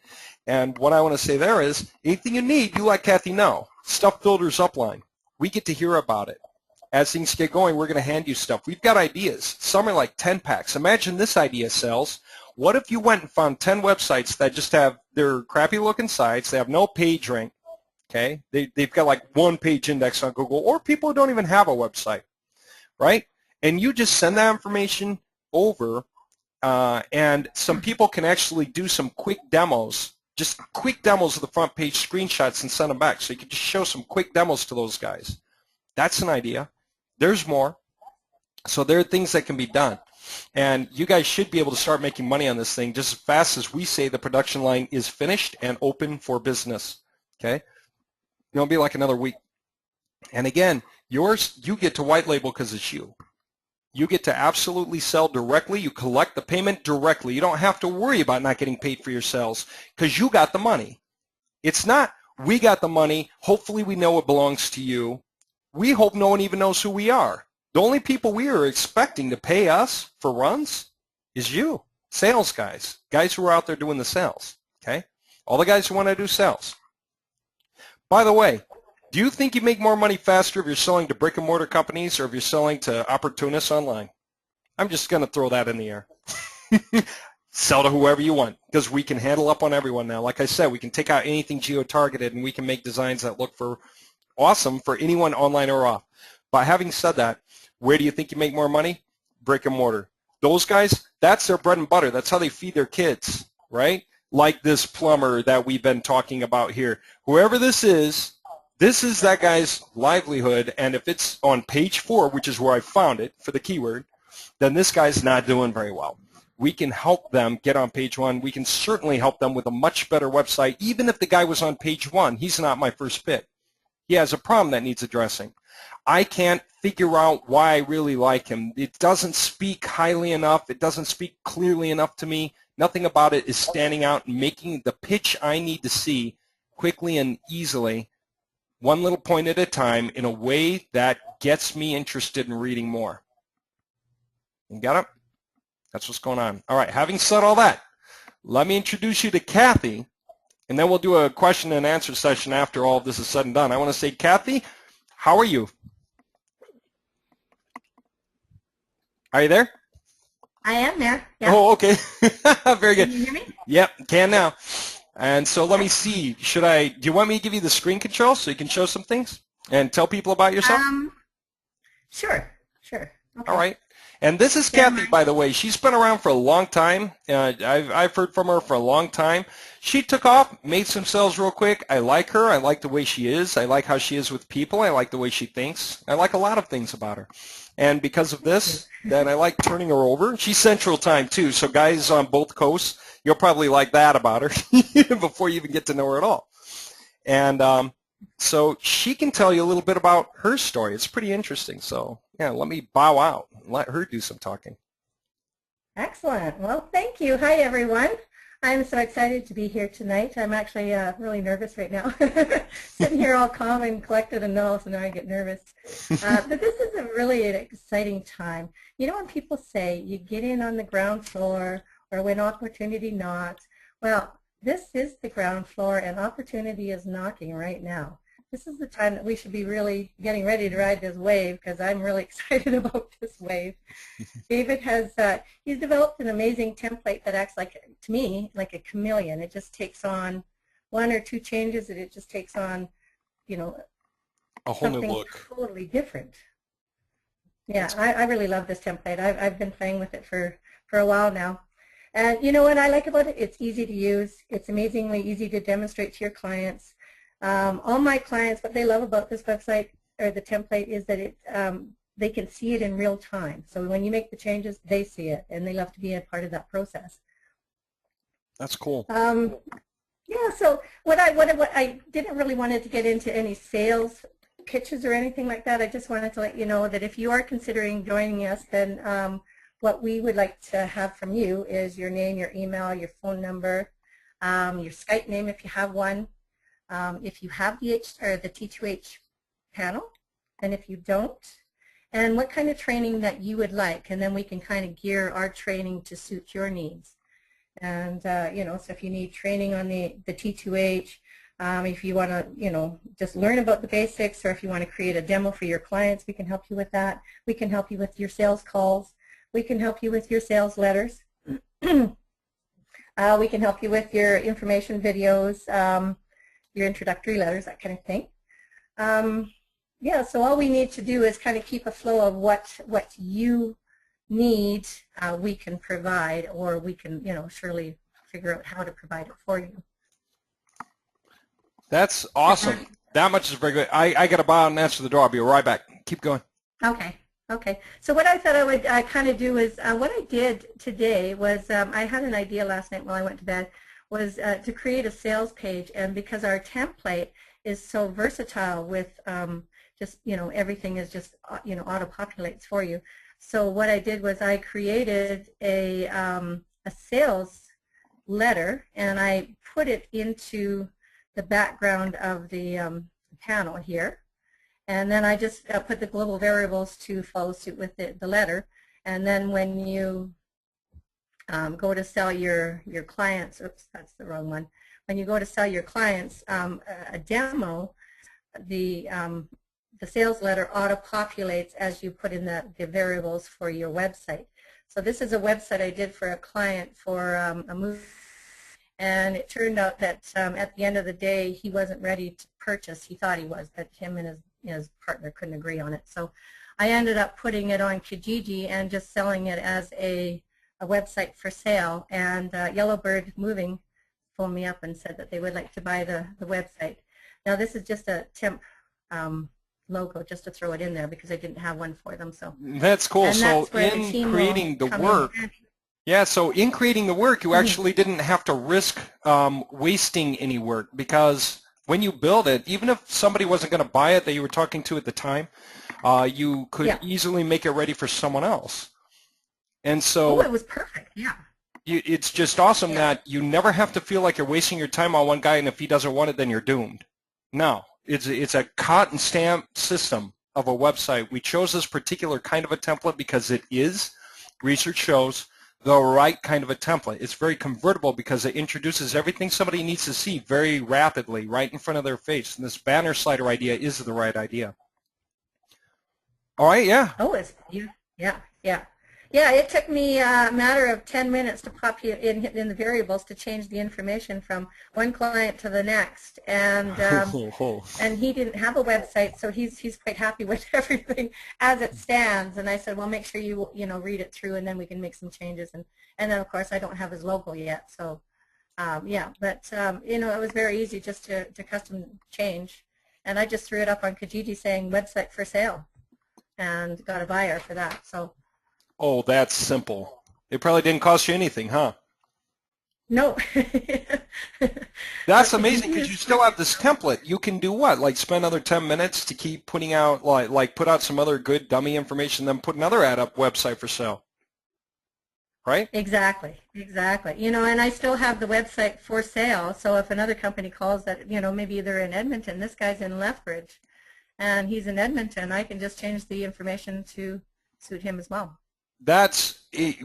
And what I want to say there is, anything you need, you let Kathy know. Stuff Builders Upline. We get to hear about it. As things get going, we're going to hand you stuff. We've got ideas. Some are like 10 packs. Imagine this idea, sales. What if you went and found 10 websites that just have their crappy looking sites, they have no page rank, okay? They've got like one page index on Google, or people who don't even have a website, right? And you just send that information over, and some people can actually do some quick demos, just quick demos of the front page screenshots and send them back. So you can just show some quick demos to those guys. That's an idea. There's more. So there are things that can be done. And you guys should be able to start making money on this thing just as fast as we say the production line is finished and open for business. Okay? It'll be like another week. And again, you get to white label because it's you. You get to absolutely sell directly. You collect the payment directly. You don't have to worry about not getting paid for your sales because you got the money. It's not, we got the money, hopefully we know it belongs to you. We hope no one even knows who we are. The only people we are expecting to pay us for runs is you, sales guys who are out there doing the sales, okay? All the guys who want to do sales. By the way, do you think you make more money faster if you're selling to brick and mortar companies or if you're selling to opportunists online? I'm just going to throw that in the air. Sell to whoever you want because we can handle up on everyone now. Like I said, we can take out anything geo-targeted and we can make designs that look for awesome for anyone online or off. But having said that, where do you think you make more money? Brick and mortar. Those guys, that's their bread and butter. That's how they feed their kids, right? Like this plumber that we've been talking about here. Whoever this is that guy's livelihood, and if it's on page 4, which is where I found it for the keyword, then this guy's not doing very well. We can help them get on page 1. We can certainly help them with a much better website. Even if the guy was on page 1, he's not my first pick. He has a problem that needs addressing. I can't figure out why I really like him. It doesn't speak highly enough. It doesn't speak clearly enough to me. Nothing about it is standing out and making the pitch I need to see quickly and easily, one little point at a time, in a way that gets me interested in reading more. You got it? That's what's going on. All right, having said all that, let me introduce you to Kathy, and then we'll do a question and answer session after all of this is said and done. I want to say, Kathy, how are you? Are you there? I am there. Yeah. Oh, okay. Very good. Can you hear me? Yep, can now. And so let me see. Do you want me to give you the screen control so you can show some things and tell people about yourself? Sure. Okay. All right. And this is Kathy, by the way. She's been around for a long time. I've heard from her for a long time. She took off, made some sales real quick. I like her. I like the way she is. I like how she is with people. I like the way she thinks. I like a lot of things about her. And because of this, then I like turning her over. She's Central Time, too. So guys on both coasts, you'll probably like that about her before you even get to know her at all. And so she can tell you a little bit about her story. It's pretty interesting. So, yeah, let me bow out and let her do some talking. Excellent. Well, thank you. Hi, everyone. I'm so excited to be here tonight. I'm actually really nervous right now. Sitting here all calm and collected and all, so now I get nervous. But this is a really an exciting time. You know when people say you get in on the ground floor or when opportunity knocks, well, this is the ground floor and opportunity is knocking right now. This is the time that we should be really getting ready to ride this wave because I'm really excited about this wave. David has, he's developed an amazing template that acts like, to me, like a chameleon. It just takes on 1 or 2 changes and it just takes on, you know, a whole something new look. Totally different. Yeah, I really love this template. I've been playing with it for a while now. And you know what I like about it? It's easy to use. It's amazingly easy to demonstrate to your clients. All my clients, what they love about this website or the template is that they can see it in real time. So when you make the changes, they see it, and they love to be a part of that process. That's cool. Yeah, so what I didn't really want to get into any sales pitches or anything like that. I just wanted to let you know that if you are considering joining us, then what we would like to have from you is your name, your email, your phone number, your Skype name if you have one, if you have the T2H panel, and if you don't, and what kind of training that you would like, and then we can kind of gear our training to suit your needs. And you know, so if you need training on the T2H, if you want to, you know, just learn about the basics, or if you want to create a demo for your clients, we can help you with that. We can help you with your sales calls. We can help you with your sales letters. We can help you with your information videos, your introductory letters, that kind of thing. Yeah, so all we need to do is kind of keep a flow of what you need, we can provide, or we can, you know, surely figure out how to provide it for you. That's awesome. That much is very good. I got to bow out and answer the door. I'll be right back. Keep going. Okay. Okay. So what I thought I would kind of do is, what I did today was, I had an idea last night while I went to bed, was to create a sales page. And because our template is so versatile with just, you know, everything is just, you know, auto-populates for you. So what I did was I created a sales letter, and I put it into the background of the panel here. And then I just put the global variables to follow suit with the letter. And then when you go to sell your clients, oops, that's the wrong one. When you go to sell your clients a demo, the sales letter auto-populates as you put in the variables for your website. So this is a website I did for a client for a move, and it turned out that at the end of the day, he wasn't ready to purchase. He thought he was, but him and his partner couldn't agree on it. So I ended up putting it on Kijiji and just selling it as a website for sale. And Yellowbird Moving phoned me up and said that they would like to buy the website. Now this is just a temp logo, just to throw it in there because I didn't have one for them. So that's cool. So in creating the work, yeah, so in creating the work, you actually didn't have to risk wasting any work, because when you build it, even if somebody wasn't going to buy it that you were talking to at the time, you could easily make it ready for someone else. And so it was perfect. Yeah. It's just awesome that you never have to feel like you're wasting your time on one guy, and if he doesn't want it, then you're doomed. No, it's a cut and stamp system of a website. We chose this particular kind of a template because it is, research shows, the right kind of a template. It's very convertible because it introduces everything somebody needs to see very rapidly right in front of their face. And this banner slider idea is the right idea. All right, yeah. Oh, yeah, it took me a matter of 10 minutes to pop in the variables to change the information from one client to the next. And and he didn't have a website, so he's quite happy with everything as it stands. And I said, well, make sure you read it through, and then we can make some changes. And then of course I don't have his logo yet, so yeah. But it was very easy just to custom change, and I just threw it up on Kijiji saying website for sale, and got a buyer for that. So. Oh, that's simple. It probably didn't cost you anything, huh? No. That's amazing, because you still have this template. You can do what? Like spend another 10 minutes to keep putting out, like put out some other good dummy information, then put another ad up, website for sale. Right? Exactly. And I still have the website for sale. So if another company calls that, maybe they're in Edmonton, this guy's in Lethbridge, and he's in Edmonton, I can just change the information to suit him as well. That's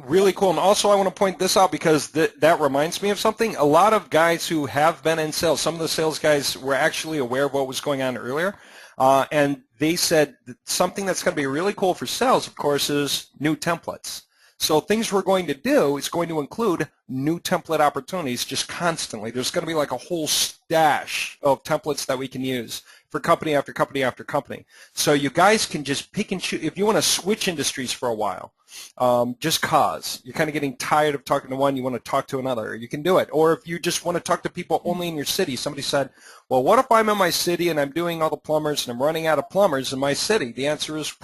really cool. And also I want to point this out, because that reminds me of something. A lot of guys who have been in sales, some of the sales guys were actually aware of what was going on earlier, and they said that something that's going to be really cool for sales, of course, is new templates. So things we're going to do is going to include new template opportunities just constantly. There's going to be like a whole stash of templates that we can use for company after company after company. So you guys can just pick and choose. If you want to switch industries for a while, just cause you're kind of getting tired of talking to one, you want to talk to another, you can do it. Or if you just want to talk to people only in your city, somebody said, well, what if I'm in my city and I'm doing all the plumbers and I'm running out of plumbers in my city? The answer is,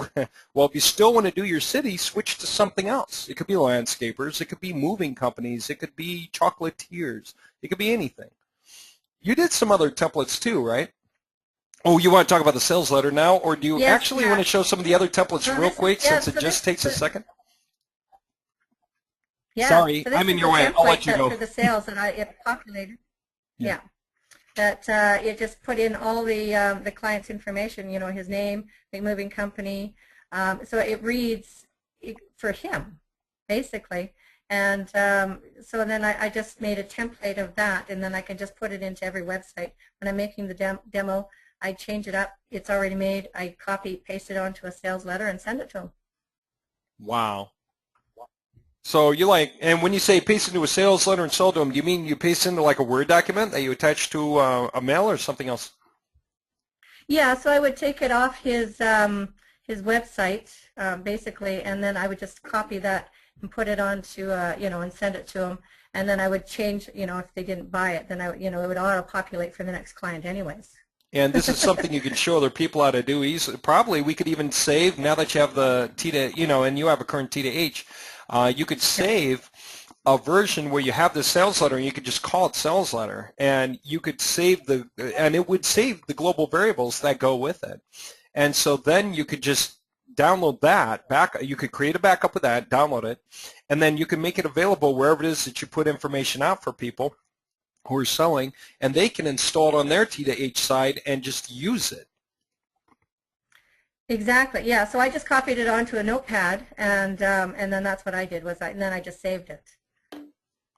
well, if you still want to do your city, switch to something else. It could be landscapers, it could be moving companies, it could be chocolatiers, it could be anything. You did some other templates too, right? Oh, you want to talk about the sales letter now, or do you actually want to show some of the other templates real quick since it just takes a second? Yeah, sorry, so I'm in your way. I'll let you go. For the sales that it populated. Yeah. That it just put in all the client's information, his name, the moving company. So it reads for him, basically. And so then I just made a template of that, and then I can just put it into every website. When I'm making the demo, I change it up. It's already made. I copy, paste it onto a sales letter, and send it to them. Wow. So you and when you say paste into a sales letter and sell to them, do you mean you paste into like a Word document that you attach to a mail or something else? Yeah, so I would take it off his website, basically, and then I would just copy that and put it onto, and send it to them. And then I would change, if they didn't buy it, then it would auto-populate for the next client anyways. And this is something you can show other people how to do easily. Probably we could even save, now that you have the T2, and you have a current T2H, you could save a version where you have the sales letter and you could just call it sales letter, and you could save and it would save the global variables that go with it. And so then you could just download that you could create a backup of that, download it, and then you can make it available wherever it is that you put information out for people who are selling, and they can install it on their T2H side and just use it. Exactly. Yeah. So I just copied it onto a notepad, and then that's what I did and then I just saved it.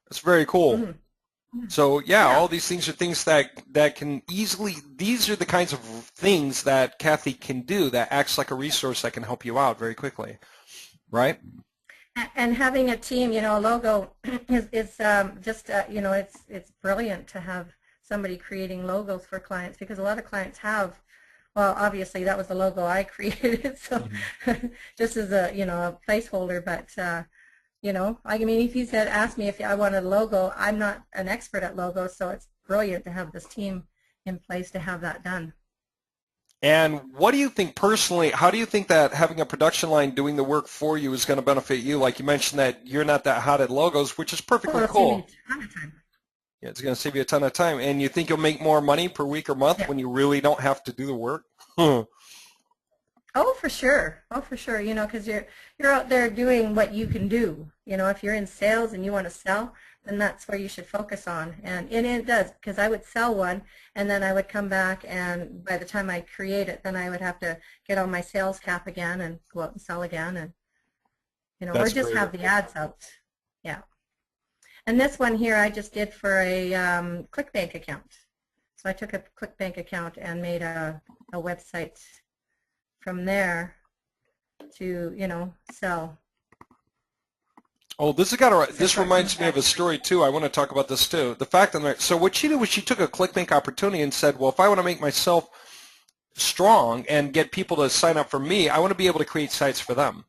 That's very cool. Mm-hmm. So yeah, all these things are things that can easily, these are the kinds of things that Kathy can do that acts like a resource that can help you out very quickly, right? And having a team, a logo is just, it's brilliant to have somebody creating logos for clients, because a lot of clients have, well, obviously that was the logo I created, so just as a, a placeholder, but I mean, if you asked me if I wanted a logo, I'm not an expert at logos, so it's brilliant to have this team in place to have that done. And what do you think personally, how do you think that having a production line doing the work for you is going to benefit you? Like you mentioned that you're not that hot at logos, which is perfectly cool. Yeah, it's going to save you a ton of time. And you think you'll make more money per week or month when you really don't have to do the work? Oh, for sure. Oh, for sure. Because you're out there doing what you can do. If you're in sales and you want to sell, then that's where you should focus on. And it does, because I would sell one, and then I would come back, and by the time I create it, then I would have to get on my sales cap again and go out and sell again, and or just have the ads out. Yeah. And this one here I just did for a ClickBank account. So I took a ClickBank account and made a website from there to sell. Oh, this reminds me of a story too. I want to talk about this too. The fact that so what she did was she took a ClickBank opportunity and said, well, if I want to make myself strong and get people to sign up for me, I want to be able to create sites for them.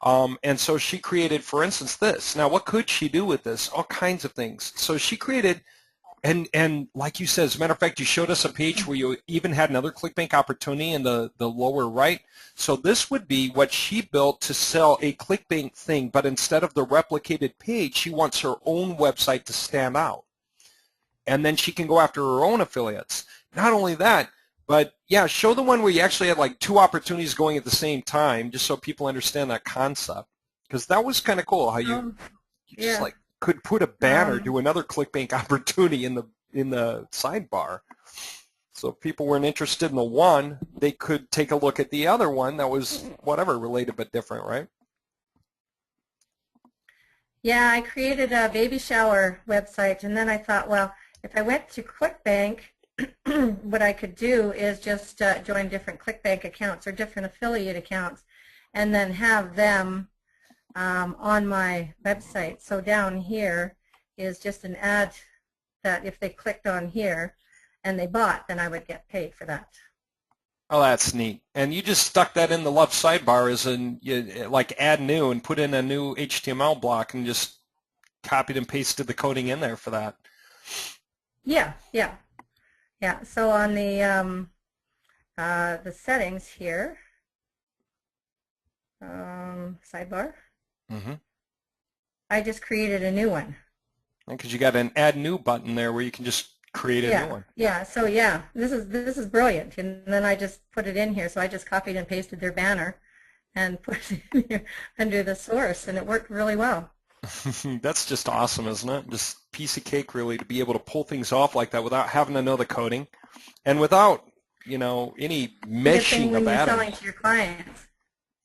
And so she created, for instance, this. Now, what could she do with this? All kinds of things. So she created, and like you said, as a matter of fact, you showed us a page where you even had another ClickBank opportunity in the lower right. So this would be what she built to sell a ClickBank thing, but instead of the replicated page, she wants her own website to stand out. And then she can go after her own affiliates. Not only that, but yeah, show the one where you actually had like two opportunities going at the same time, just so people understand that concept. Because that was kind of cool how you just like could put a banner to another ClickBank opportunity in the sidebar. So if people weren't interested in the one, they could take a look at the other one that was whatever, related but different, right? Yeah, I created a baby shower website, and then I thought, well, if I went to ClickBank, what I could do is just join different ClickBank accounts or different affiliate accounts, and then have them on my website. So down here is just an ad that if they clicked on here and they bought, then I would get paid for that. Oh, that's neat. And you just stuck that in the left sidebar as in, like add new and put in a new HTML block and just copied and pasted the coding in there for that. Yeah, yeah, yeah. So on the settings here, sidebar, I just created a new one. Because you got an add new button there where you can just create a new one. Yeah, so yeah, this is brilliant. And then I just put it in here. So I just copied and pasted their banner and put it in here under the source, and it worked really well. That's just awesome, isn't it? Just piece of cake, really, to be able to pull things off like that without having to know the coding and without, any meshing when of you're atoms. selling to your clients.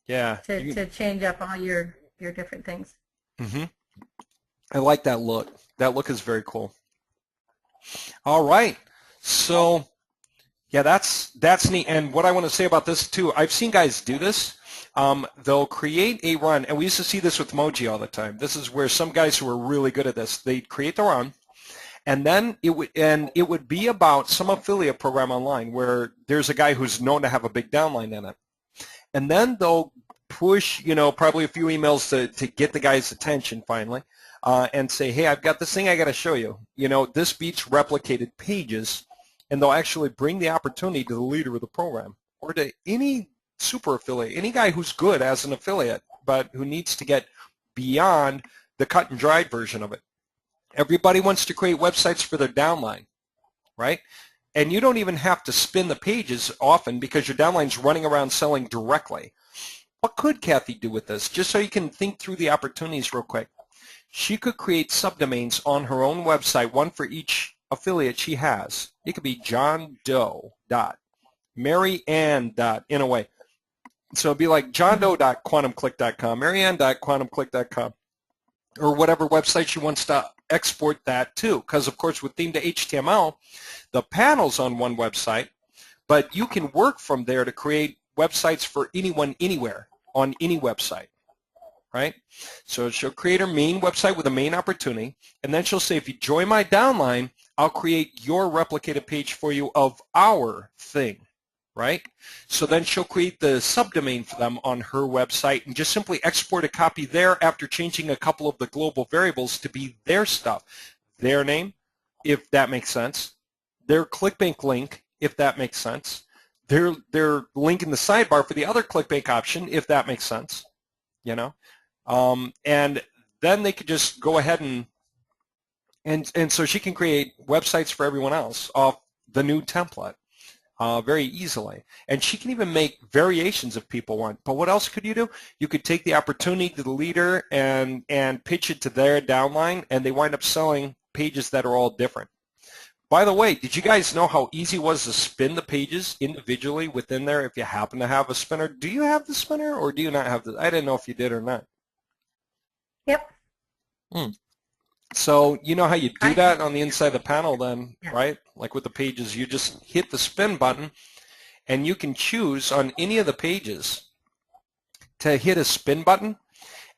Yeah. To change up all your different things. I like that look. That look is very cool. All right. So, yeah, that's neat. And what I want to say about this, too, I've seen guys do this. They'll create a run, and we used to see this with Moji all the time. This is where some guys who are really good at this, they'd create the run, and then it would be about some affiliate program online where there's a guy who's known to have a big downline in it. And then they'll push, probably a few emails to get the guy's attention finally, and say, hey, I've got this thing I got to show you. This beats replicated pages, and they'll actually bring the opportunity to the leader of the program or to any super affiliate, any guy who's good as an affiliate, but who needs to get beyond the cut and dried version of it. Everybody wants to create websites for their downline, right? And you don't even have to spin the pages often because your downline's running around selling directly. What could Kathy do with this? Just so you can think through the opportunities real quick. She could create subdomains on her own website, one for each affiliate she has. It could be John Doe dot Mary Ann dot in a way. So it'd be like johndoe.quantumclick.com, maryann.quantumclick.com, or whatever website she wants to export that to. Because, of course, with Theme2HTML, the panel's on one website, but you can work from there to create websites for anyone, anywhere, on any website, right? So she'll create her main website with a main opportunity, and then she'll say, if you join my downline, I'll create your replicated page for you of our thing. Right? So then she'll create the subdomain for them on her website and just simply export a copy there after changing a couple of the global variables to be their stuff. Their name, if that makes sense. Their ClickBank link, if that makes sense. Their link in the sidebar for the other ClickBank option, if that makes sense. And then they could just go ahead and so she can create websites for everyone else off the new template. Very easily. And she can even make variations if people want. But what else could you do? You could take the opportunity to the leader and pitch it to their downline, and they wind up selling pages that are all different. By the way, did you guys know how easy it was to spin the pages individually within there if you happen to have a spinner? Do you have the spinner or do you not have the? I didn't know if you did or not. Yep. So you know how you do that on the inside of the panel then, right? Like with the pages, you just hit the spin button, and you can choose on any of the pages to hit a spin button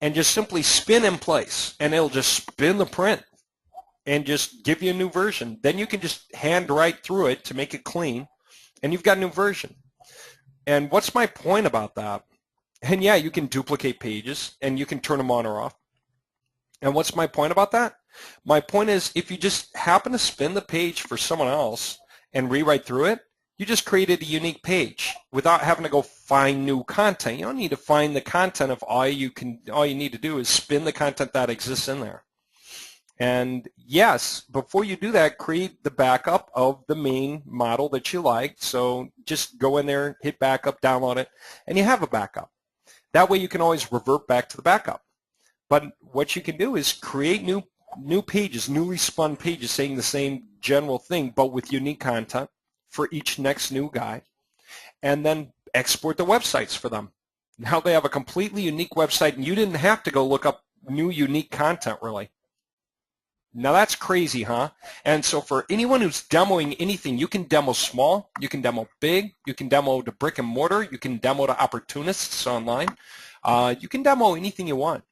and just simply spin in place, and it'll just spin the print and just give you a new version. Then you can just hand write through it to make it clean, and you've got a new version. And what's my point about that? And yeah, you can duplicate pages, and you can turn them on or off. And what's my point about that? My point is if you just happen to spin the page for someone else and rewrite through it, you just created a unique page without having to go find new content. You don't need to find the content of all you need to do is spin the content that exists in there. And yes, before you do that, create the backup of the main model that you like. So just go in there, hit backup, download it, and you have a backup. That way you can always revert back to the backup. But what you can do is create new pages, newly spun pages saying the same general thing, but with unique content for each next new guy, and then export the websites for them. Now they have a completely unique website, and you didn't have to go look up new unique content, really. Now that's crazy, huh? And so for anyone who's demoing anything, you can demo small, you can demo big, you can demo to brick and mortar, you can demo to opportunists online, you can demo anything you want.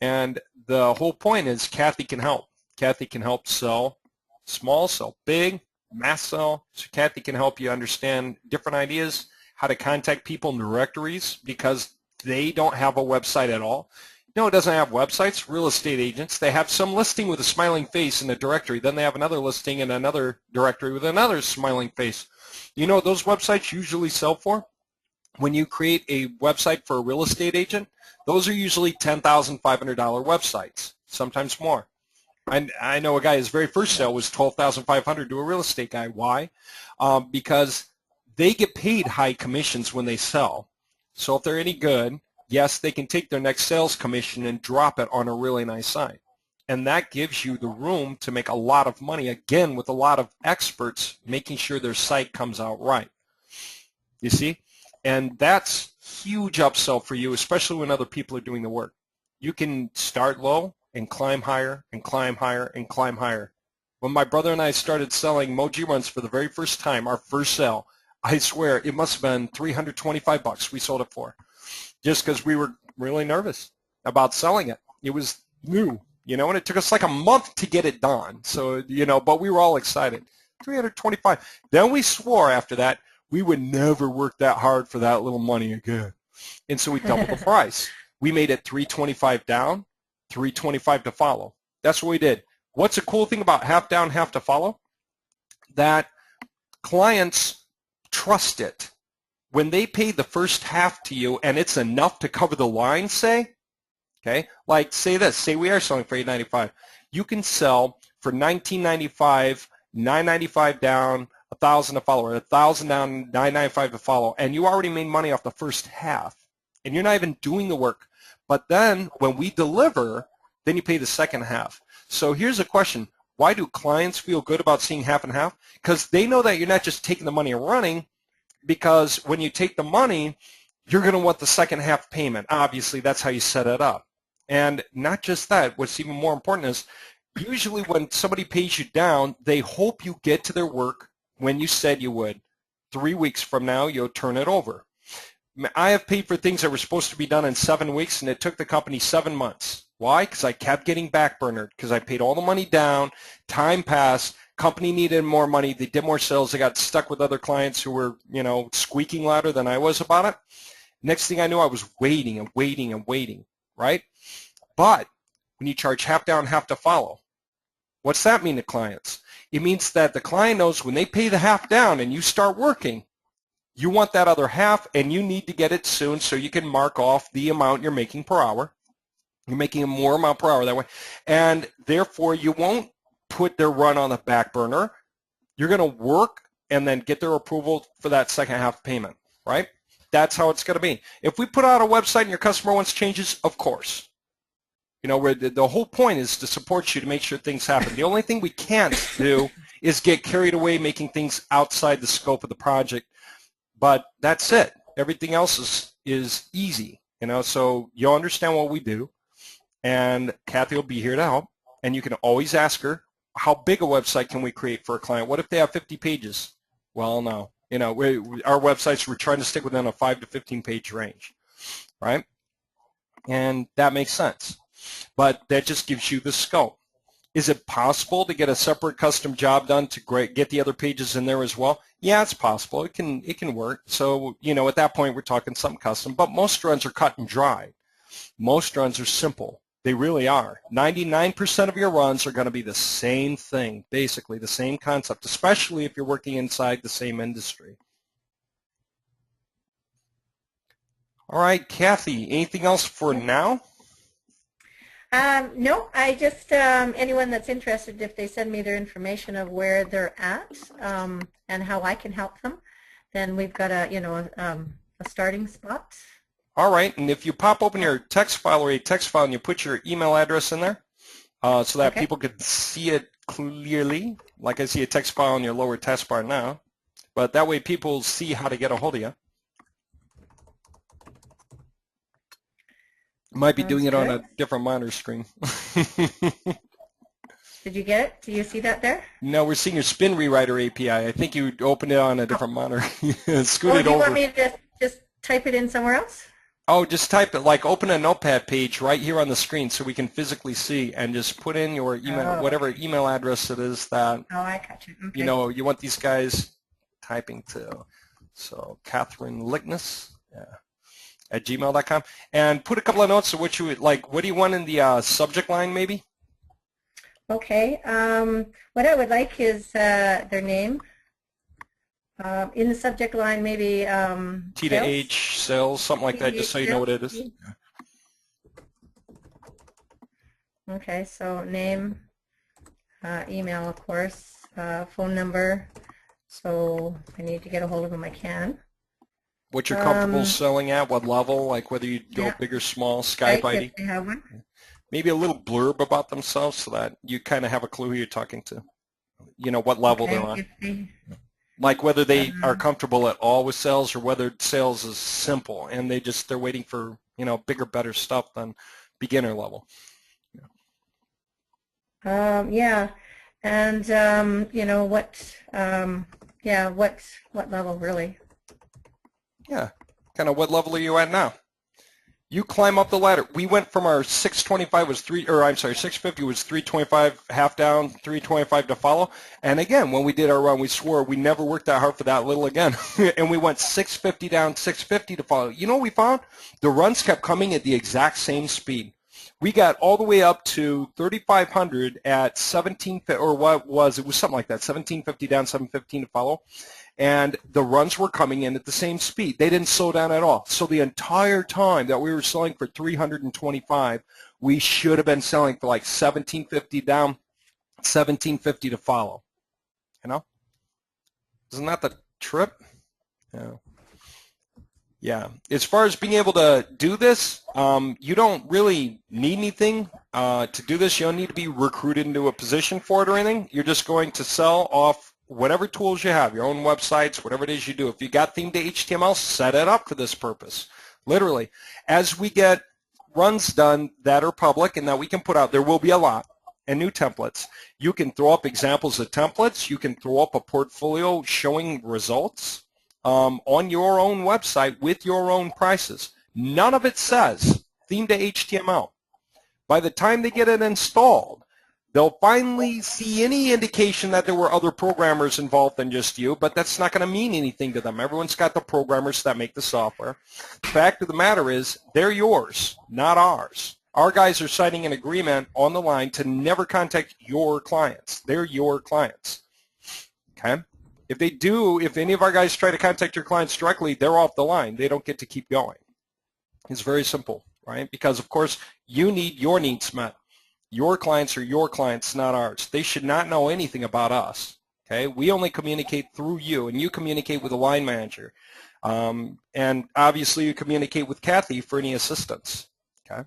And the whole point is Kathy can help. Kathy can help sell small, sell big, mass sell. So Kathy can help you understand different ideas, how to contact people in directories because they don't have a website at all. No, it doesn't have websites. Real estate agents, they have some listing with a smiling face in a directory. Then they have another listing in another directory with another smiling face. You know what those websites usually sell for? When you create a website for a real estate agent, those are usually $10,500 websites, sometimes more. I know a guy, his very first sale was $12,500 to a real estate guy. Why? Because they get paid high commissions when they sell. So if they're any good, yes, they can take their next sales commission and drop it on a really nice site. And that gives you the room to make a lot of money, again, with a lot of experts making sure their site comes out right. You see? And that's huge upsell for you, especially when other people are doing the work. You can start low and climb higher and climb higher and climb higher. When my brother and I started selling Moji runs for the very first time, our first sale, I swear it must have been $325 we sold it for, just because we were really nervous about selling it. It was new, you know, and it took us like a month to get it done. So, you know, but we were all excited. $325. Then we swore after that we would never work that hard for that little money again. And so we doubled the price. We made it $325 down, $325 to follow. That's what we did. What's the cool thing about half down, half to follow? That clients trust it. When they pay the first half to you and it's enough to cover the line, say, okay, like say this, say we are selling for $895. You can sell for $19.95, $9.95 down, $1,000 to follow, or $1,000 down, $9.95 to follow, and you already made money off the first half, and you're not even doing the work. But then when we deliver, then you pay the second half. So here's a question. Why do clients feel good about seeing half and half? Because they know that you're not just taking the money and running, because when you take the money, you're going to want the second half payment. Obviously, that's how you set it up. And not just that, what's even more important is usually when somebody pays you down, they hope you get to their work when you said you would. 3 weeks from now, you'll turn it over. I have paid for things that were supposed to be done in 7 weeks, and it took the company 7 months. Why? Because I kept getting backburnered, because I paid all the money down, time passed, company needed more money, they did more sales, they got stuck with other clients who were, you know, squeaking louder than I was about it. Next thing I knew, I was waiting and waiting and waiting, right? But when you charge half down, half to follow, what's that mean to clients? It means that the client knows when they pay the half down and you start working, you want that other half and you need to get it soon so you can mark off the amount you're making per hour. You're making a more amount per hour that way. And therefore, you won't put their run on the back burner. You're going to work and then get their approval for that second half payment, right? That's how it's going to be. If we put out a website and your customer wants changes, of course. You know, the whole point is to support you to make sure things happen. The only thing we can't do is get carried away making things outside the scope of the project. But that's it. Everything else is easy, you know, so you'll understand what we do. And Kathy will be here to help. And you can always ask her, how big a website can we create for a client? What if they have 50 pages? Well, no. You know, our websites, we're trying to stick within a 5 to 15 page range, right? And that makes sense. But that just gives you the scope. Is it possible to get a separate custom job done to get the other pages in there as well? Yeah, it's possible. It can work. So, you know, at that point, we're talking something custom. But most runs are cut and dry. Most runs are simple. They really are. 99% of your runs are going to be the same thing, basically the same concept, especially if you're working inside the same industry. All right, Kathy, anything else for now? No, I just, anyone that's interested, if they send me their information of where they're at and how I can help them, then we've got a starting spot. All right, and if you pop open your text file or a text file and you put your email address in there so that people could see it clearly, like I see a text file in your lower taskbar now, but that way people see how to get a hold of you. Might be doing it on a different monitor screen. Did you get it? Do you see that there? No, we're seeing your spin rewriter API. I think you opened it on a different monitor. Scoot it over. Do you want me to just type it in somewhere else? Oh, just type it, like open a notepad page right here on the screen so we can physically see, and just put in your email, whatever email address it is that, I got you. Okay. you know, you want these guys typing to. So Catherine Lickness at gmail.com. And put a couple of notes of what you would like. What do you want in the subject line maybe? Okay. What I would like is their name. In the subject line, maybe T2H, sales, something like that, just so you know what it is. Okay, so name, email, of course, phone number. So if I need to get a hold of them, I can. What you're comfortable selling at, what level, like whether you go big or small, Skype ID. If they have one. Maybe a little blurb about themselves so that you kind of have a clue who you're talking to. You know, what level they're on. Like whether they are comfortable at all with sales or whether sales is simple and they're waiting for, you know, bigger, better stuff than beginner level. Yeah, and you know what level really? Yeah, kind of what level are you at now? You climb up the ladder. We went from our 625 was 650 was 325 half down, 325 to follow. And again, when we did our run, we swore we never worked that hard for that little again. And we went 650 down, 650 to follow. You know what we found? The runs kept coming at the exact same speed. We got all the way up to 3,500 at 1750, or what was it? Was something like that, 1750 down, 715 to follow. And the runs were coming in at the same speed. They didn't slow down at all. So the entire time that we were selling for 325, we should have been selling for like 1750 down, 1750 to follow. You know? Isn't that the trip? Yeah. Yeah. As far as being able to do this, you don't really need anything to do this. You don't need to be recruited into a position for it or anything. You're just going to sell off whatever tools you have, your own websites, whatever it is you do. If you got themed to HTML, set it up for this purpose. Literally. As we get runs done that are public and that we can put out, there will be a lot, and new templates. You can throw up examples of templates. You can throw up a portfolio showing results on your own website with your own prices. None of it says themed to HTML. By the time they get it installed, they'll finally see any indication that there were other programmers involved than just you, but that's not going to mean anything to them. Everyone's got the programmers that make the software. The fact of the matter is they're yours, not ours. Our guys are signing an agreement on the line to never contact your clients. They're your clients. Okay? If they do, if any of our guys try to contact your clients directly, they're off the line. They don't get to keep going. It's very simple, right? Because, of course, you need your needs met. Your clients are your clients, not ours. They should not know anything about us. Okay? We only communicate through you, and you communicate with the line manager. And obviously, you communicate with Kathy for any assistance. Okay?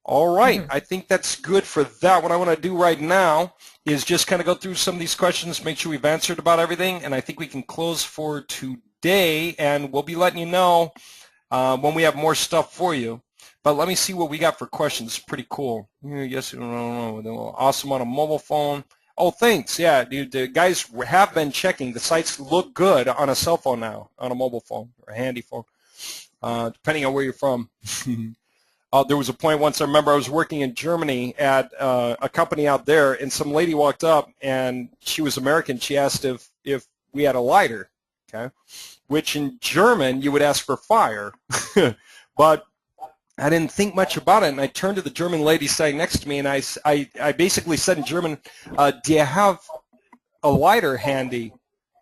All right. I think that's good for that. What I want to do right now is just kind of go through some of these questions, make sure we've answered about everything, and I think we can close for today, and we'll be letting you know when we have more stuff for you. But let me see what we got for questions. It's pretty cool. Yes, no. Awesome on a mobile phone. Oh, thanks. Yeah, dude, the guys have been checking. The sites look good on a cell phone now, on a mobile phone or a handy phone, depending on where you're from. There was a point once I remember I was working in Germany at a company out there, and some lady walked up, and she was American. She asked if we had a lighter, okay, which in German you would ask for fire. But I didn't think much about it, and I turned to the German lady sitting next to me, and I basically said in German, do you have a lighter handy?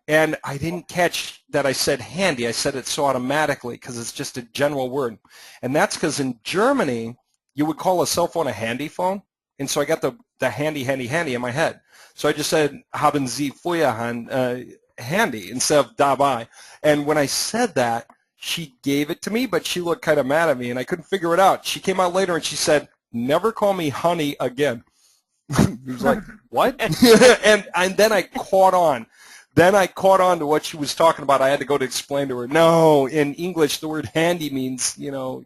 And I didn't catch that I said handy. I said it so automatically because it's just a general word. And that's because in Germany, you would call a cell phone a handy phone, and so I got the handy in my head. So I just said, haben Sie Feuer handy instead of dabei. And when I said that, she gave it to me, but she looked kind of mad at me, and I couldn't figure it out. She came out later, and she said, never call me honey again. It was like, what? and then I caught on. Then I caught on to what she was talking about. I had to go to explain to her, no, in English, the word handy means, you know,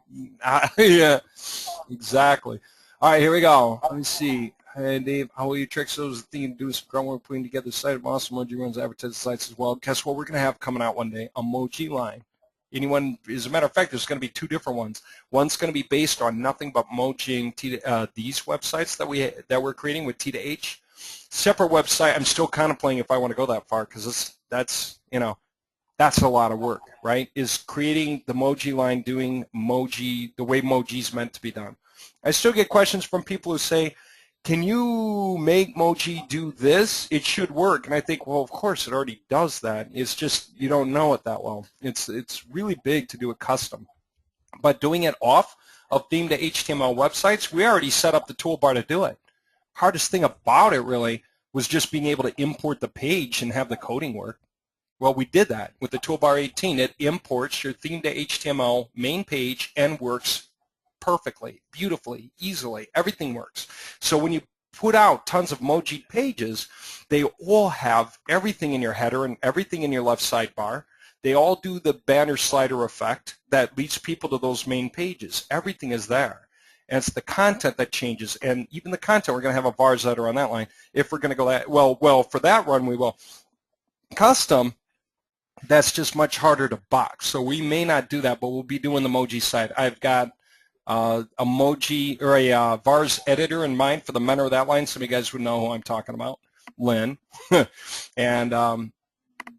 yeah, exactly. All right, here we go. Let me see. Hey, Dave, how will you trick those thing to do some groundwork putting together the site of awesome emoji runs advertising sites as well? Guess what we're going to have coming out one day? Emoji line. Anyone, as a matter of fact, there's going to be two different ones. One's going to be based on nothing but emojiing these websites that we're creating with T2H. Separate website. I'm still contemplating if I want to go that far because that's a lot of work, right? Is creating the emoji line, doing emoji the way emoji's meant to be done. I still get questions from people who say, can you make emoji do this? It should work. And I think, well, of course, it already does that. It's just you don't know it that well. It's really big to do it custom. But doing it off of themed to HTML websites, we already set up the toolbar to do it. Hardest thing about it really was just being able to import the page and have the coding work. Well, we did that with the toolbar 18. It imports your themed to HTML main page and works perfectly, beautifully, easily. Everything works. So when you put out tons of emoji pages, they all have everything in your header and everything in your left sidebar. They all do the banner slider effect that leads people to those main pages. Everything is there. And it's the content that changes. And even the content, we're going to have a vars header on that line. If we're going to go that, well, for that run, we will. Custom, that's just much harder to box. So we may not do that, but we'll be doing the emoji side. I've got emoji or a vars editor in mind for the mentor of that line. Some of you guys would know who I'm talking about, Lynn. And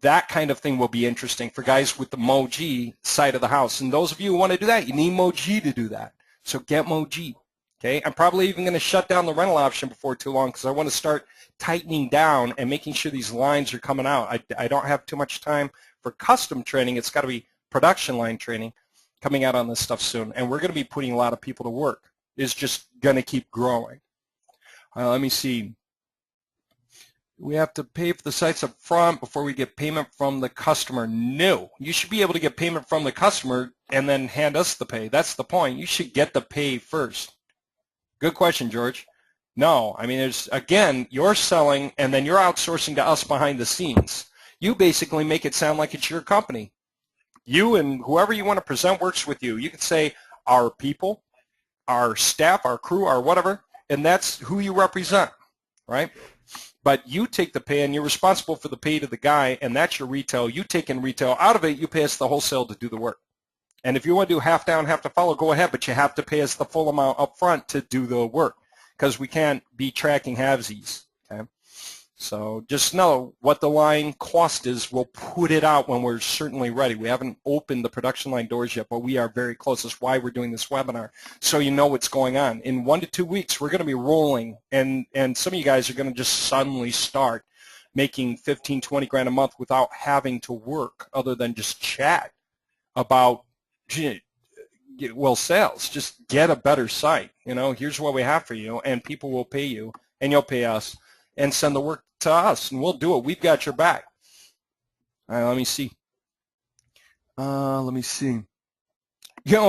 that kind of thing will be interesting for guys with the emoji side of the house. And those of you who want to do that, you need emoji to do that. So get emoji. Okay, I'm probably even going to shut down the rental option before too long because I want to start tightening down and making sure these lines are coming out. I don't have too much time for custom training. It's got to be production line training coming out on this stuff soon. And we're going to be putting a lot of people to work. It's just going to keep growing. Let me see. We have to pay for the sites up front before we get payment from the customer. No. You should be able to get payment from the customer and then hand us the pay. That's the point. You should get the pay first. Good question, George. No. I mean, there's, again, you're selling and then you're outsourcing to us behind the scenes. You basically make it sound like it's your company. You and whoever you want to present works with you. You could say our people, our staff, our crew, our whatever, and that's who you represent, right? But you take the pay, and you're responsible for the pay to the guy, and that's your retail. You take in retail. Out of it, you pay us the wholesale to do the work. And if you want to do half down, half to follow, go ahead, but you have to pay us the full amount up front to do the work because we can't be tracking halvesies, okay? So just know what the line cost is. We'll put it out when we're certainly ready. We haven't opened the production line doors yet, but we are very close. That's why we're doing this webinar, so you know what's going on. In 1 to 2 weeks, we're going to be rolling, and some of you guys are going to just suddenly start making 15, 20 grand a month without having to work other than just chat about, well, sales. Just get a better site. You know, here's what we have for you, and people will pay you, and you'll pay us, and send the work to us, and we'll do it. We've got your back. All right, let me see. Oh,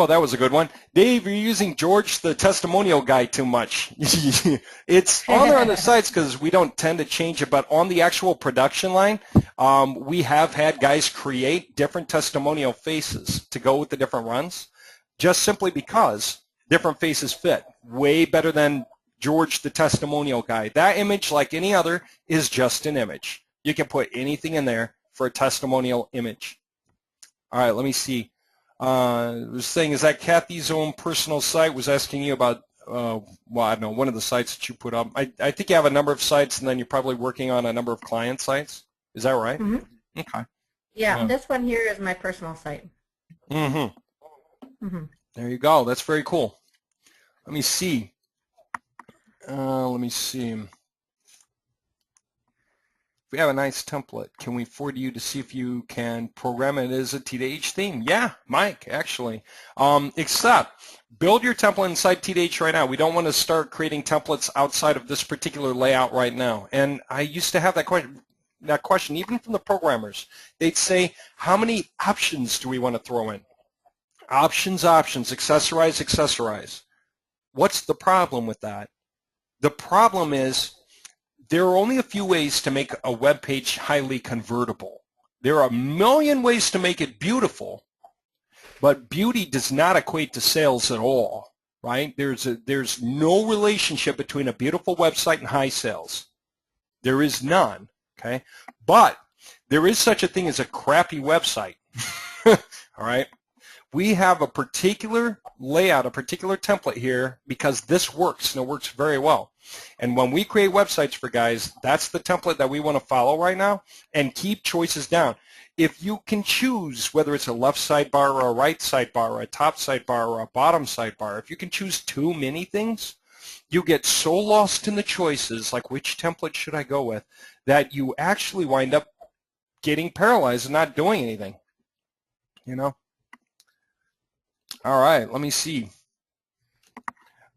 that was a good one. Dave, you're using George, the testimonial guy, too much. It's on there on the sites because we don't tend to change it, but on the actual production line, we have had guys create different testimonial faces to go with the different runs, just simply because different faces fit way better than George, the testimonial guy. That image, like any other, is just an image. You can put anything in there for a testimonial image. All right, let me see. Was saying, is that Kathy's own personal site? Was asking you about, well, I don't know, one of the sites that you put up. I think you have a number of sites, and then you're probably working on a number of client sites. Is that right? Mm-hmm. Okay. Yeah, this one here is my personal site. Mm-hmm. Mm-hmm. There you go. That's very cool. Let me see. If we have a nice template, can we forward you to see if you can program it as a T2H theme? Yeah, Mike, actually. Except, build your template inside T2H right now. We don't want to start creating templates outside of this particular layout right now. And I used to have that question even from the programmers. They'd say, how many options do we want to throw in? Options, accessorize. What's the problem with that? The problem is there are only a few ways to make a web page highly convertible. There are a million ways to make it beautiful, but beauty does not equate to sales at all, right? There's no relationship between a beautiful website and high sales. There is none, okay? But there is such a thing as a crappy website, all right? We have a particular layout, a particular template here because this works, and it works very well. And when we create websites for guys, that's the template that we want to follow right now, and keep choices down. If you can choose whether it's a left sidebar or a right sidebar or a top sidebar or a bottom sidebar, if you can choose too many things, you get so lost in the choices, like which template should I go with, that you actually wind up getting paralyzed and not doing anything, you know? All right, let me see.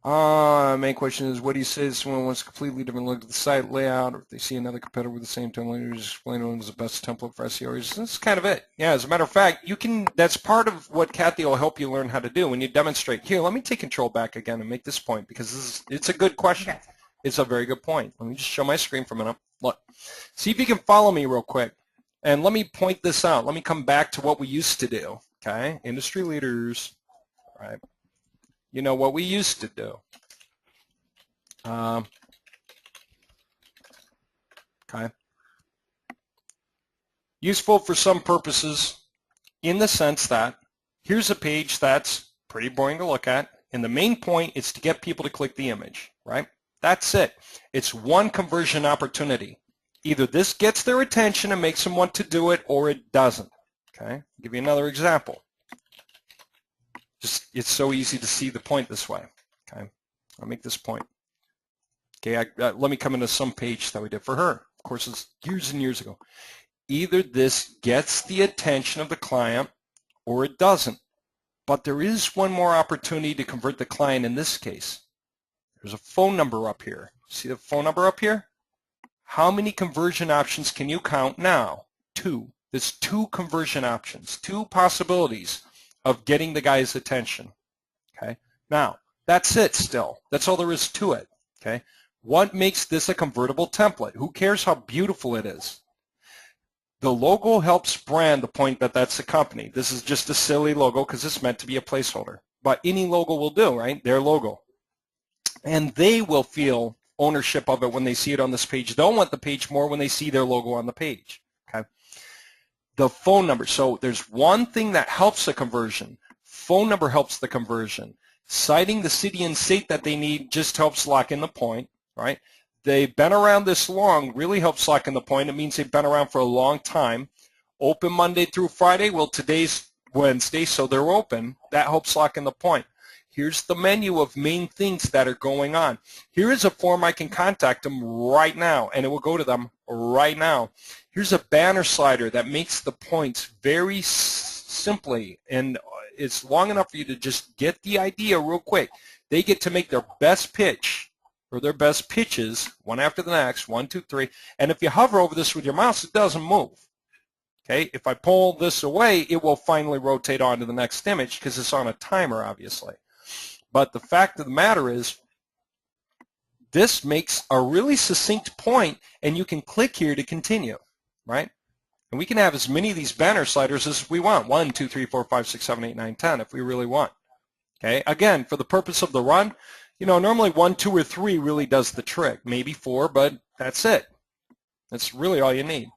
Main question is, what do you say if someone wants a completely different look at the site layout, or if they see another competitor with the same template, you just explain what is the best template for SEO? That's kind of it. Yeah, as a matter of fact, you can. That's part of what Kathy will help you learn how to do when you demonstrate. Here, let me take control back again and make this point because it's a good question. Okay. It's a very good point. Let me just show my screen for a minute. Look, see if you can follow me real quick, and let me point this out. Let me come back to what we used to do. Okay, industry leaders. Right. You know what we used to do. Okay. Useful for some purposes in the sense that here's a page that's pretty boring to look at, and the main point is to get people to click the image, right? That's it. It's one conversion opportunity. Either this gets their attention and makes them want to do it, or it doesn't. Okay. I'll give you another example. Just, it's so easy to see the point this way. Okay, I'll make this point. Okay, let me come into some page that we did for her. Of course, it's years and years ago. Either this gets the attention of the client or it doesn't. But there is one more opportunity to convert the client in this case. There's a phone number up here. See the phone number up here? How many conversion options can you count now? 2. There's 2 conversion options, 2 possibilities of getting the guy's attention. Okay. Now, that's it still. That's all there is to it. Okay. What makes this a convertible template? Who cares how beautiful it is? The logo helps brand the point that that's a company. This is just a silly logo because it's meant to be a placeholder. But any logo will do, right? Their logo. And they will feel ownership of it when they see it on this page. They'll want the page more when they see their logo on the page. Okay. The phone number. So there's one thing that helps the conversion. Phone number helps the conversion. Citing the city and state that they need just helps lock in the point, right? They've been around this long really helps lock in the point. It means they've been around for a long time. Open Monday through Friday. Well, today's Wednesday, so they're open. That helps lock in the point. Here's the menu of main things that are going on. Here is a form I can contact them right now, and it will go to them right now. Here's a banner slider that makes the points very simply, and it's long enough for you to just get the idea real quick. They get to make their best pitch, or their best pitches, one after the next, 1, 2, 3. And if you hover over this with your mouse, it doesn't move. Okay, if I pull this away, it will finally rotate on to the next image because it's on a timer, obviously. But the fact of the matter is, this makes a really succinct point, and you can click here to continue, right? And we can have as many of these banner sliders as we want, 1, 2, 3, 4, 5, 6, 7, 8, 9, 10, if we really want. Okay, again, for the purpose of the run, you know, normally 1, 2, or 3 really does the trick. Maybe 4, but that's it. That's really all you need.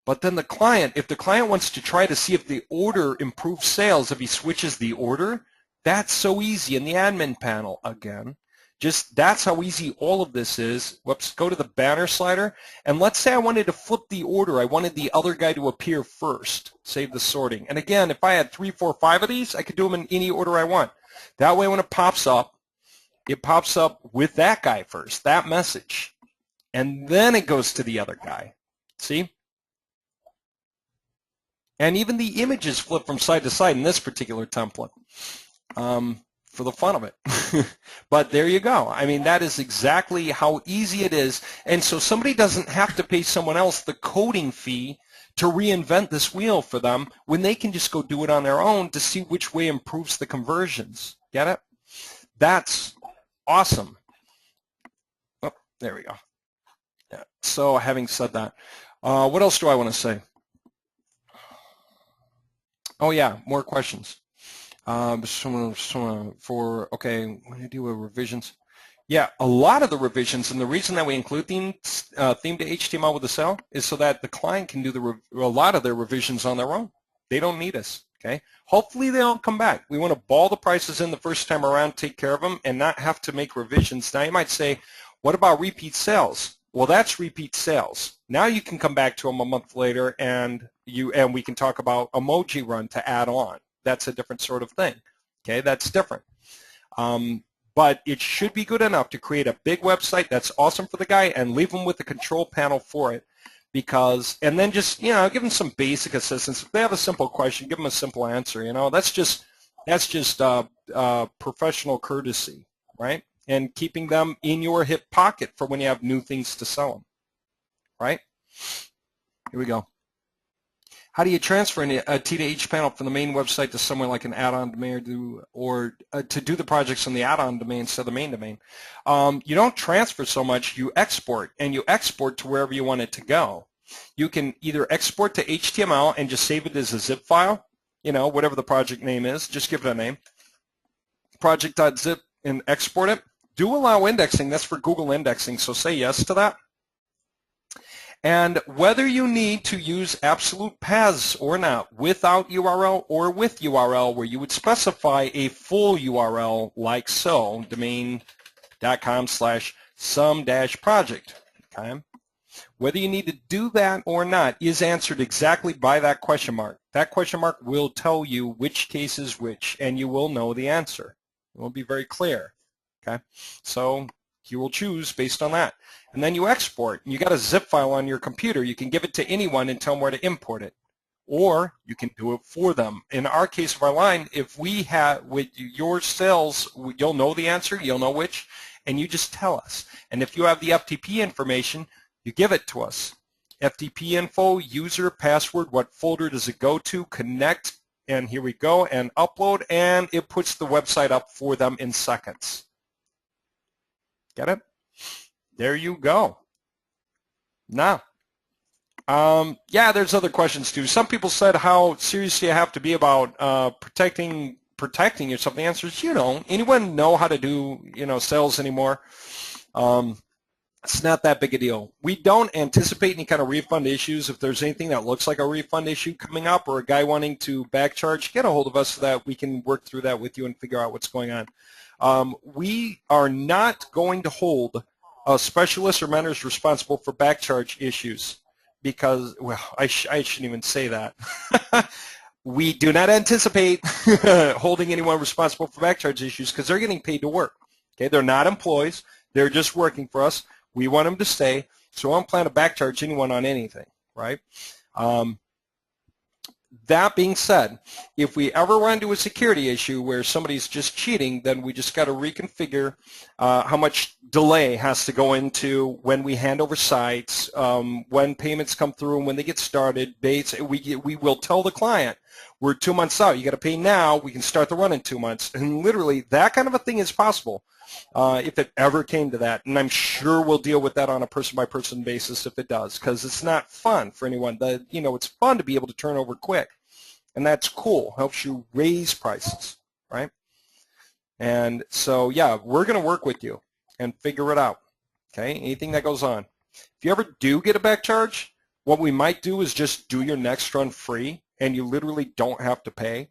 But then the client, if the client wants to try to see if the order improves sales, if he switches the order, that's so easy in the admin panel again. Just that's how easy all of this is. Whoops, go to the banner slider. And let's say I wanted to flip the order. I wanted the other guy to appear first. Save the sorting. And again, if I had 3, 4, 5 of these, I could do them in any order I want. That way when it pops up with that guy first, that message. And then it goes to the other guy. See? And even the images flip from side to side in this particular template. For the fun of it. But there you go. I mean, that is exactly how easy it is. And so somebody doesn't have to pay someone else the coding fee to reinvent this wheel for them when they can just go do it on their own to see which way improves the conversions. Get it? That's awesome. Oh, there we go. Yeah. So having said that, what else do I want to say? Oh, yeah, more questions. Okay, when you do revisions. Yeah, a lot of the revisions, and the reason that we include theme to HTML with the cell is so that the client can do a lot of their revisions on their own. They don't need us. Okay. Hopefully they don't come back. We want to ball the prices in the first time around, take care of them, and not have to make revisions. Now you might say, what about repeat sales? Well, that's repeat sales. Now you can come back to them a month later, and we can talk about emoji run to add on. That's a different sort of thing. Okay, that's different. But it should be good enough to create a big website that's awesome for the guy and leave him with the control panel for it. And then just, give them some basic assistance. If they have a simple question, give them a simple answer. That's just professional courtesy, right? And keeping them in your hip pocket for when you have new things to sell them, right? Here we go. How do you transfer a T2H panel from the main website to somewhere like an add-on domain or to do the projects on the add-on domain instead of the main domain? You don't transfer so much, you export, and you export to wherever you want it to go. You can either export to HTML and just save it as a zip file, whatever the project name is, just give it a name, project.zip, and export it. Do allow indexing, that's for Google indexing, so say yes to that. And whether you need to use absolute paths or not, without URL or with URL, where you would specify a full URL like so, domain.com/some-project. Okay? Whether you need to do that or not is answered exactly by that question mark. That question mark will tell you which case is which, and you will know the answer. It will be very clear. Okay? So you will choose based on that. And then you export. You got a zip file on your computer. You can give it to anyone and tell them where to import it. Or you can do it for them. In our case of our line, if we have with your sales, you'll know the answer, you'll know which, and you just tell us. And if you have the FTP information, you give it to us. FTP info, user, password, what folder does it go to, connect, and here we go, and upload, and it puts the website up for them in seconds. Get it? There you go. Now, yeah, there's other questions too. Some people said how serious you have to be about protecting yourself. The answer is you don't. Anyone know how to do sales anymore? It's not that big a deal. We don't anticipate any kind of refund issues. If there's anything that looks like a refund issue coming up or a guy wanting to back charge, get a hold of us so that we can work through that with you and figure out what's going on. We are not going to hold specialists or mentors responsible for back charge issues because, well, I shouldn't even say that. We do not anticipate holding anyone responsible for back charge issues because they're getting paid to work. Okay, they're not employees. They're just working for us. We want them to stay, so I don't plan to back charge anyone on anything, right? That being said, if we ever run into a security issue where somebody's just cheating, then we just got to reconfigure how much delay has to go into when we hand over sites, when payments come through, and when they get started. We will tell the client, we're 2 months out. You got to pay now. We can start the run in 2 months. And literally, that kind of a thing is possible if it ever came to that. And I'm sure we'll deal with that on a person-by-person basis if it does, because it's not fun for anyone. It's fun to be able to turn over quick, and that's cool. Helps you raise prices, right? And so, yeah, we're going to work with you and figure it out, okay? Anything that goes on. If you ever do get a back charge, what we might do is just do your next run free, and you literally don't have to pay.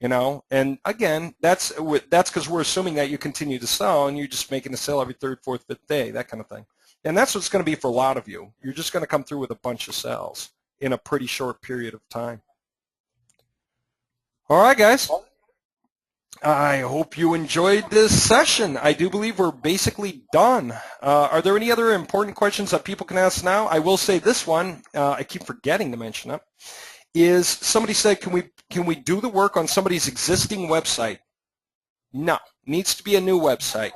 And again, that's because we're assuming that you continue to sell and you're just making a sale every third, fourth, fifth day, that kind of thing. And that's what's going to be for a lot of you. You're just going to come through with a bunch of sales in a pretty short period of time. All right, guys. I hope you enjoyed this session. I do believe we're basically done. Are there any other important questions that people can ask now? I will say this one. I keep forgetting to mention it. Is somebody said, can we do the work on somebody's existing website? No, needs to be a new website.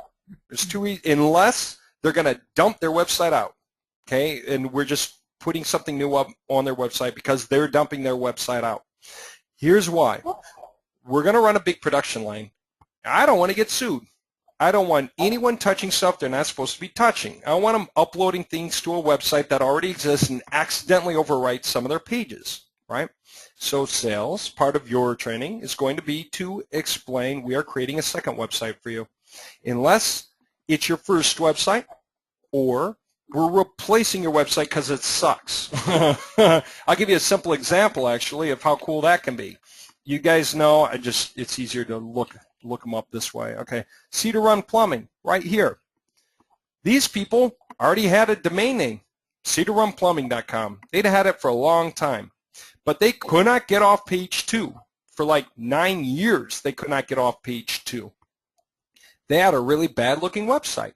There's two reasons, unless they're going to dump their website out, okay? And we're just putting something new up on their website because they're dumping their website out. Here's why. We're going to run a big production line. I don't want to get sued. I don't want anyone touching stuff they're not supposed to be touching. I don't want them uploading things to a website that already exists and accidentally overwrite some of their pages. Right? So sales, part of your training is going to be to explain we are creating a second website for you. Unless it's your first website or we're replacing your website because it sucks. I'll give you a simple example, actually, of how cool that can be. you guys know, it's easier to look them up this way. Okay, Cedar Run Plumbing, right here. These people already had a domain name, cedarrunplumbing.com. They'd had it for a long time, but they could not get off page 2. For like 9 years, they could not get off page 2. They had a really bad-looking website.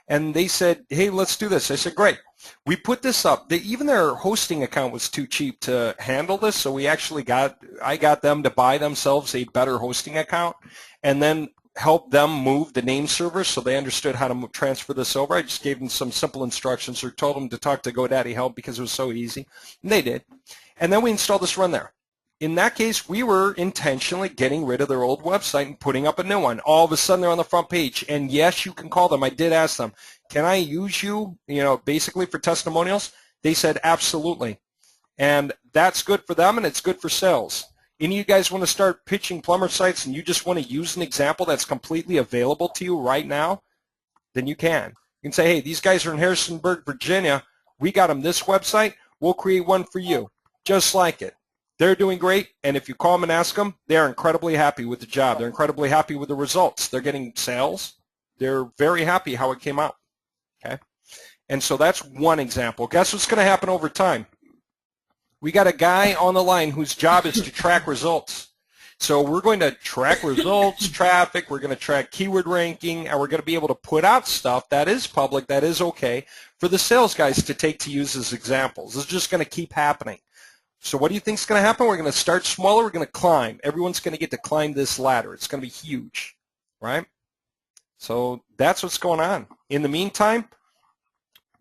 And they said, hey, let's do this. I said, great. We put this up. Even their hosting account was too cheap to handle this, so I got them to buy themselves a better hosting account and then help them move the name server so they understood how to transfer this over. I just gave them some simple instructions or told them to talk to GoDaddy Help because it was so easy. And they did. And then we installed this Run There. In that case, we were intentionally getting rid of their old website and putting up a new one. All of a sudden, they're on the front page. And yes, you can call them. I did ask them, can I use you, basically for testimonials? They said, absolutely. And that's good for them, and it's good for sales. Any of you guys want to start pitching plumber sites and you just want to use an example that's completely available to you right now, then you can. You can say, hey, these guys are in Harrisonburg, Virginia. We got them this website. We'll create one for you, just like it. They're doing great, and if you call them and ask them, they're incredibly happy with the job. They're incredibly happy with the results. They're getting sales. They're very happy how it came out. Okay, and so that's one example. Guess what's going to happen over time? We got a guy on the line whose job is to track results. So we're going to track results, traffic, we're going to track keyword ranking, and we're going to be able to put out stuff that is public, that is okay, for the sales guys to take to use as examples. It's just going to keep happening. So what do you think is going to happen? We're going to start smaller. We're going to climb. Everyone's going to get to climb this ladder. It's going to be huge, right? So that's what's going on. In the meantime,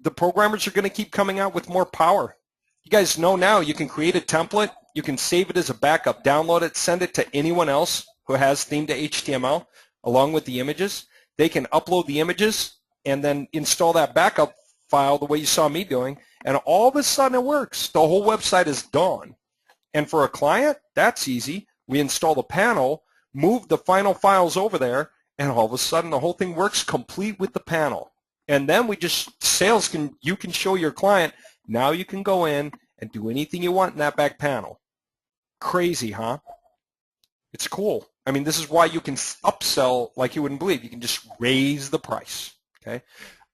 the programmers are going to keep coming out with more power. You guys know now you can create a template. You can save it as a backup, download it, send it to anyone else who has T2H-PL along with the images. They can upload the images and then install that backup file the way you saw me doing. And all of a sudden it works. The whole website is done. And for a client, that's easy. We install the panel, move the final files over there, and all of a sudden the whole thing works complete with the panel. And then you can show your client, now you can go in and do anything you want in that back panel. Crazy, huh? It's cool. I mean, this is why you can upsell like you wouldn't believe. You can just raise the price, okay?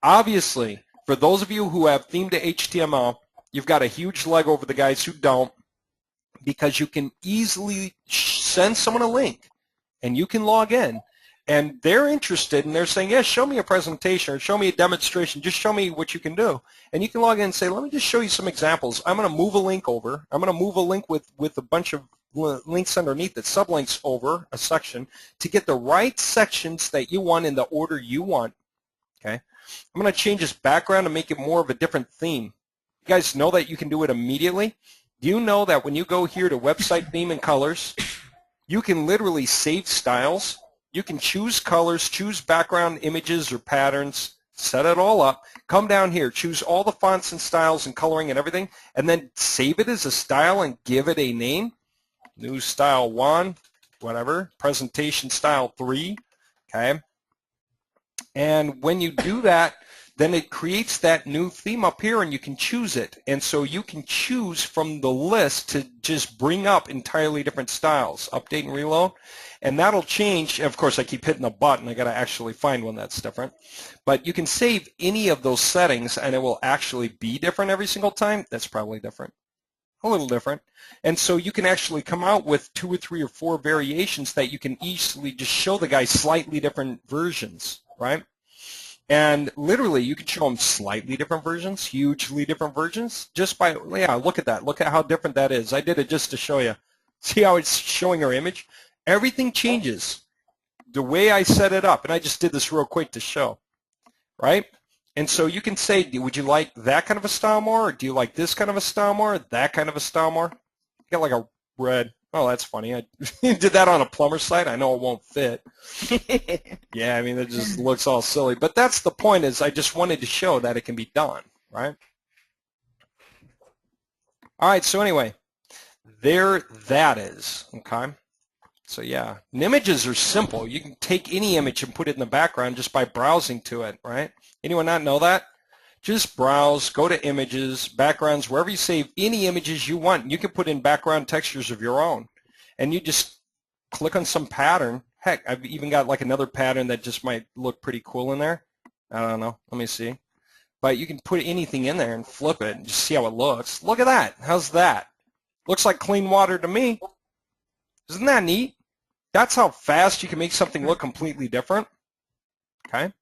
Obviously, for those of you who have T2H-PL, you've got a huge leg over the guys who don't, because you can easily send someone a link and you can log in and they're interested and they're saying, yes, show me a presentation or show me a demonstration, just show me what you can do. And you can log in and say, let me just show you some examples. I'm going to move a link over. I'm going to move a link with a bunch of links underneath it, sublinks over a section to get the right sections that you want in the order you want, okay? I'm going to change this background to make it more of a different theme. You guys know that you can do it immediately? Do you know that when you go here to website theme and colors, you can literally save styles? You can choose colors, choose background images or patterns, set it all up, come down here, choose all the fonts and styles and coloring and everything, and then save it as a style and give it a name. New style 1, whatever, presentation style 3, okay? And when you do that, then it creates that new theme up here and you can choose it. And so you can choose from the list to just bring up entirely different styles, update and reload. And that'll change. Of course, I keep hitting the button. I got to actually find one that's different. But you can save any of those settings and it will actually be different every single time. That's probably different. A little different. And so you can actually come out with 2 or 3 or 4 variations that you can easily just show the guy slightly different versions, right? And literally you can show them slightly different versions, hugely different versions, just by, yeah, look at that. Look at how different that is. I did it just to show you. See how it's showing our image? Everything changes the way I set it up. And I just did this real quick to show, right? And so you can say, would you like that kind of a style more? Or do you like this kind of a style more? That kind of a style more? You got like a red. Oh, that's funny. I did that on a plumber site. I know it won't fit. Yeah, I mean, it just looks all silly. But that's the point, is I just wanted to show that it can be done, right? All right, so anyway, there that is, okay? So yeah, and images are simple. You can take any image and put it in the background just by browsing to it, right? Anyone not know that? Just browse, go to images, backgrounds, wherever you save any images you want. You can put in background textures of your own. and you just click on some pattern. Heck, I've even got like another pattern that just might look pretty cool in there. I don't know. Let me see. But you can put anything in there and flip it and just see how it looks. Look at that. How's that? Looks like clean water to me. Isn't that neat? That's how fast you can make something look completely different. Okay?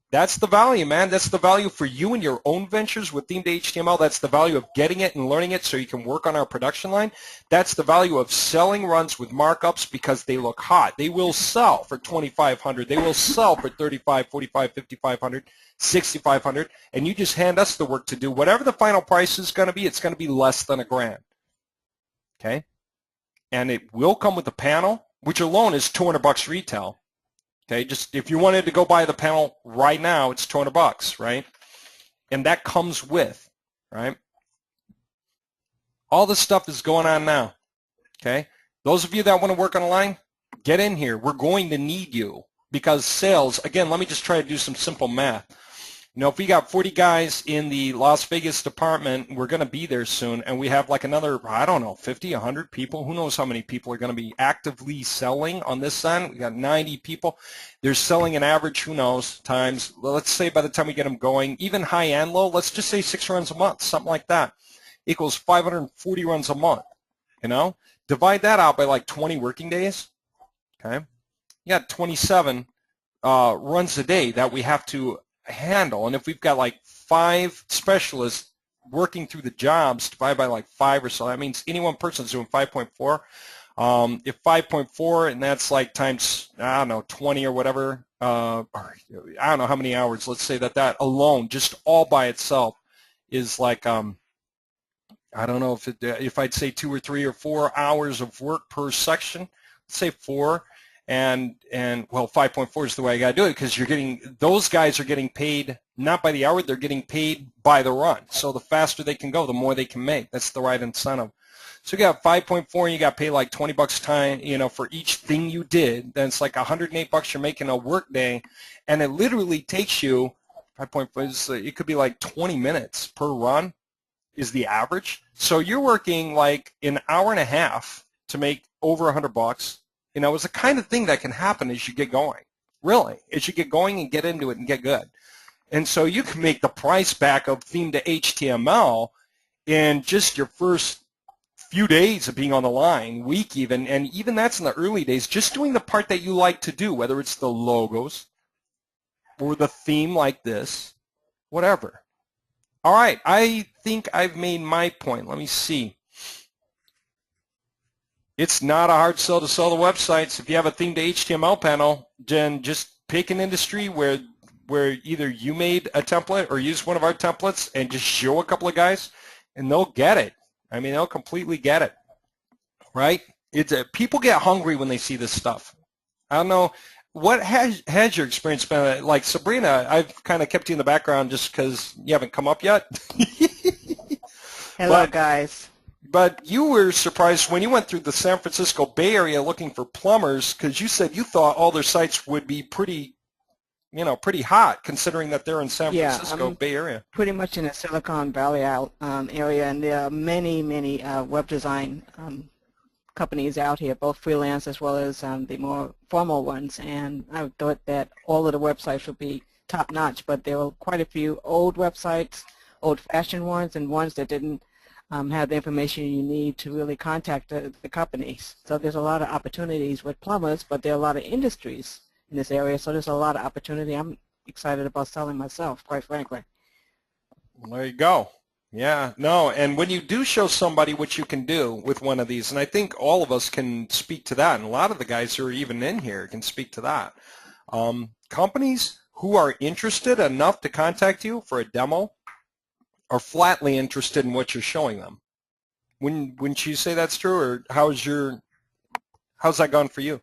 That's the value, man. That's the value for you and your own ventures with themed HTML. That's the value of getting it and learning it so you can work on our production line. That's the value of selling runs with markups because they look hot. They will sell for $2,500. They will sell for $3,500, $4,500, $5,500, $6,500, and you just hand us the work to do. Whatever the final price is going to be, it's going to be less than $1,000. Okay? And it will come with a panel, which alone is $200 retail. Okay, just if you wanted to go buy the panel right now, it's $200, right? And that comes with, right? All this stuff is going on now. Okay, those of you that want to work on a line, get in here. We're going to need you because sales. Again, let me just try to do some simple math. You know, if we got 40 guys in the Las Vegas department, we're going to be there soon, and we have like another, I don't know, 50, 100 people. Who knows how many people are going to be actively selling on this side? We got 90 people. They're selling an average, who knows, times, let's say by the time we get them going, even high and low, let's just say 6 runs a month, something like that, equals 540 runs a month, you know? Divide that out by like 20 working days, okay? You got 27 runs a day that we have to handle, and if we've got like 5 specialists working through the jobs divided by like 5 or so, that means any one person's doing 5.4. If 5.4 and that's like times, I don't know, 20 or whatever, or I don't know how many hours, let's say that alone, just all by itself is like, I don't know if I'd say 2 or 3 or 4 hours of work per section, let's say 4. And well, 5.4 is the way I got to do it because you're getting, those guys are getting paid not by the hour, they're getting paid by the run. So the faster they can go, the more they can make. That's the right incentive. So you got 5.4 and you got paid like $20 time, you know, for each thing you did. Then it's like $108 you're making a work day, and it literally takes you 5.4. It could be like 20 minutes per run is the average. So you're working like an hour and a half to make over $100. You know, it's the kind of thing that can happen as you get going, really, as you get going and get into it and get good. And so you can make the price back of themed to HTML in just your first few days of being on the line, week even, and even that's in the early days, just doing the part that you like to do, whether it's the logos or the theme like this, whatever. All right, I think I've made my point. Let me see. It's not a hard sell to sell the websites. If you have a themed HTML panel, then just pick an industry where either you made a template or use one of our templates and just show a couple of guys, and they'll get it. I mean, they'll completely get it, right? People get hungry when they see this stuff. I don't know. What has your experience been? Like Sabrina, I've kind of kept you in the background just because you haven't come up yet. Hello, guys. But you were surprised when you went through the San Francisco Bay Area looking for plumbers because you said you thought all their sites would be pretty hot considering that they're in San Francisco Bay Area. Pretty much in the Silicon Valley area, and there are many web design companies out here, both freelance as well as the more formal ones. And I thought that all of the websites would be top-notch, but there were quite a few old websites, old-fashioned ones, and ones that didn't have the information you need to really contact the companies. So there's a lot of opportunities with plumbers, but there are a lot of industries in this area, so there's a lot of opportunity. I'm excited about selling myself, quite frankly. Well, there you go. Yeah, no, and when you do show somebody what you can do with one of these, and I think all of us can speak to that, and a lot of the guys who are even in here can speak to that. Companies who are interested enough to contact you for a demo are flatly interested in what you're showing them. Wouldn't you say that's true, or how's that gone for you?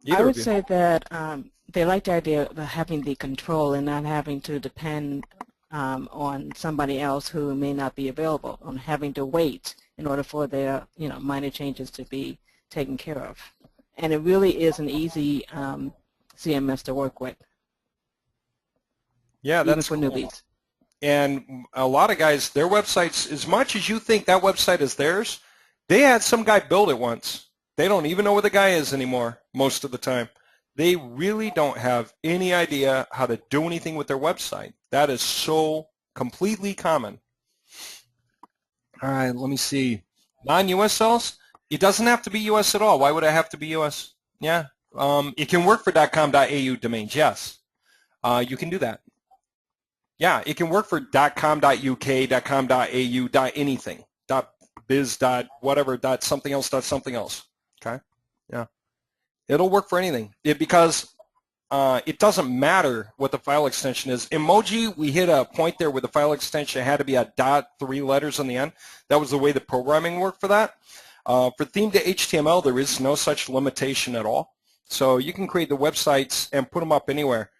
I would say that they like the idea of having the control and not having to depend on somebody else who may not be available, on having to wait in order for their minor changes to be taken care of. And it really is an easy CMS to work with. Yeah, that's even for cool. Newbies. And a lot of guys, their websites, as much as you think that website is theirs, They had some guy build it once. They don't even know where the guy is anymore most of the time. They really don't have any idea how to do anything with their website. That is so completely common. All right, let me see. Non-US cells? It doesn't have to be US at all. Why would it have to be US? Yeah, it can work for .com.au domains, yes. You can do that. Yeah, it can work for .com.uk, .com.au, .anything, .biz, .whatever, .something else, okay? Yeah, it'll work for anything because it doesn't matter what the file extension is. Emoji, we hit a point there where the file extension had to be a .3 letters on the end. That was the way the programming worked for that. For theme to HTML, there is no such limitation at all. So you can create the websites and put them up anywhere.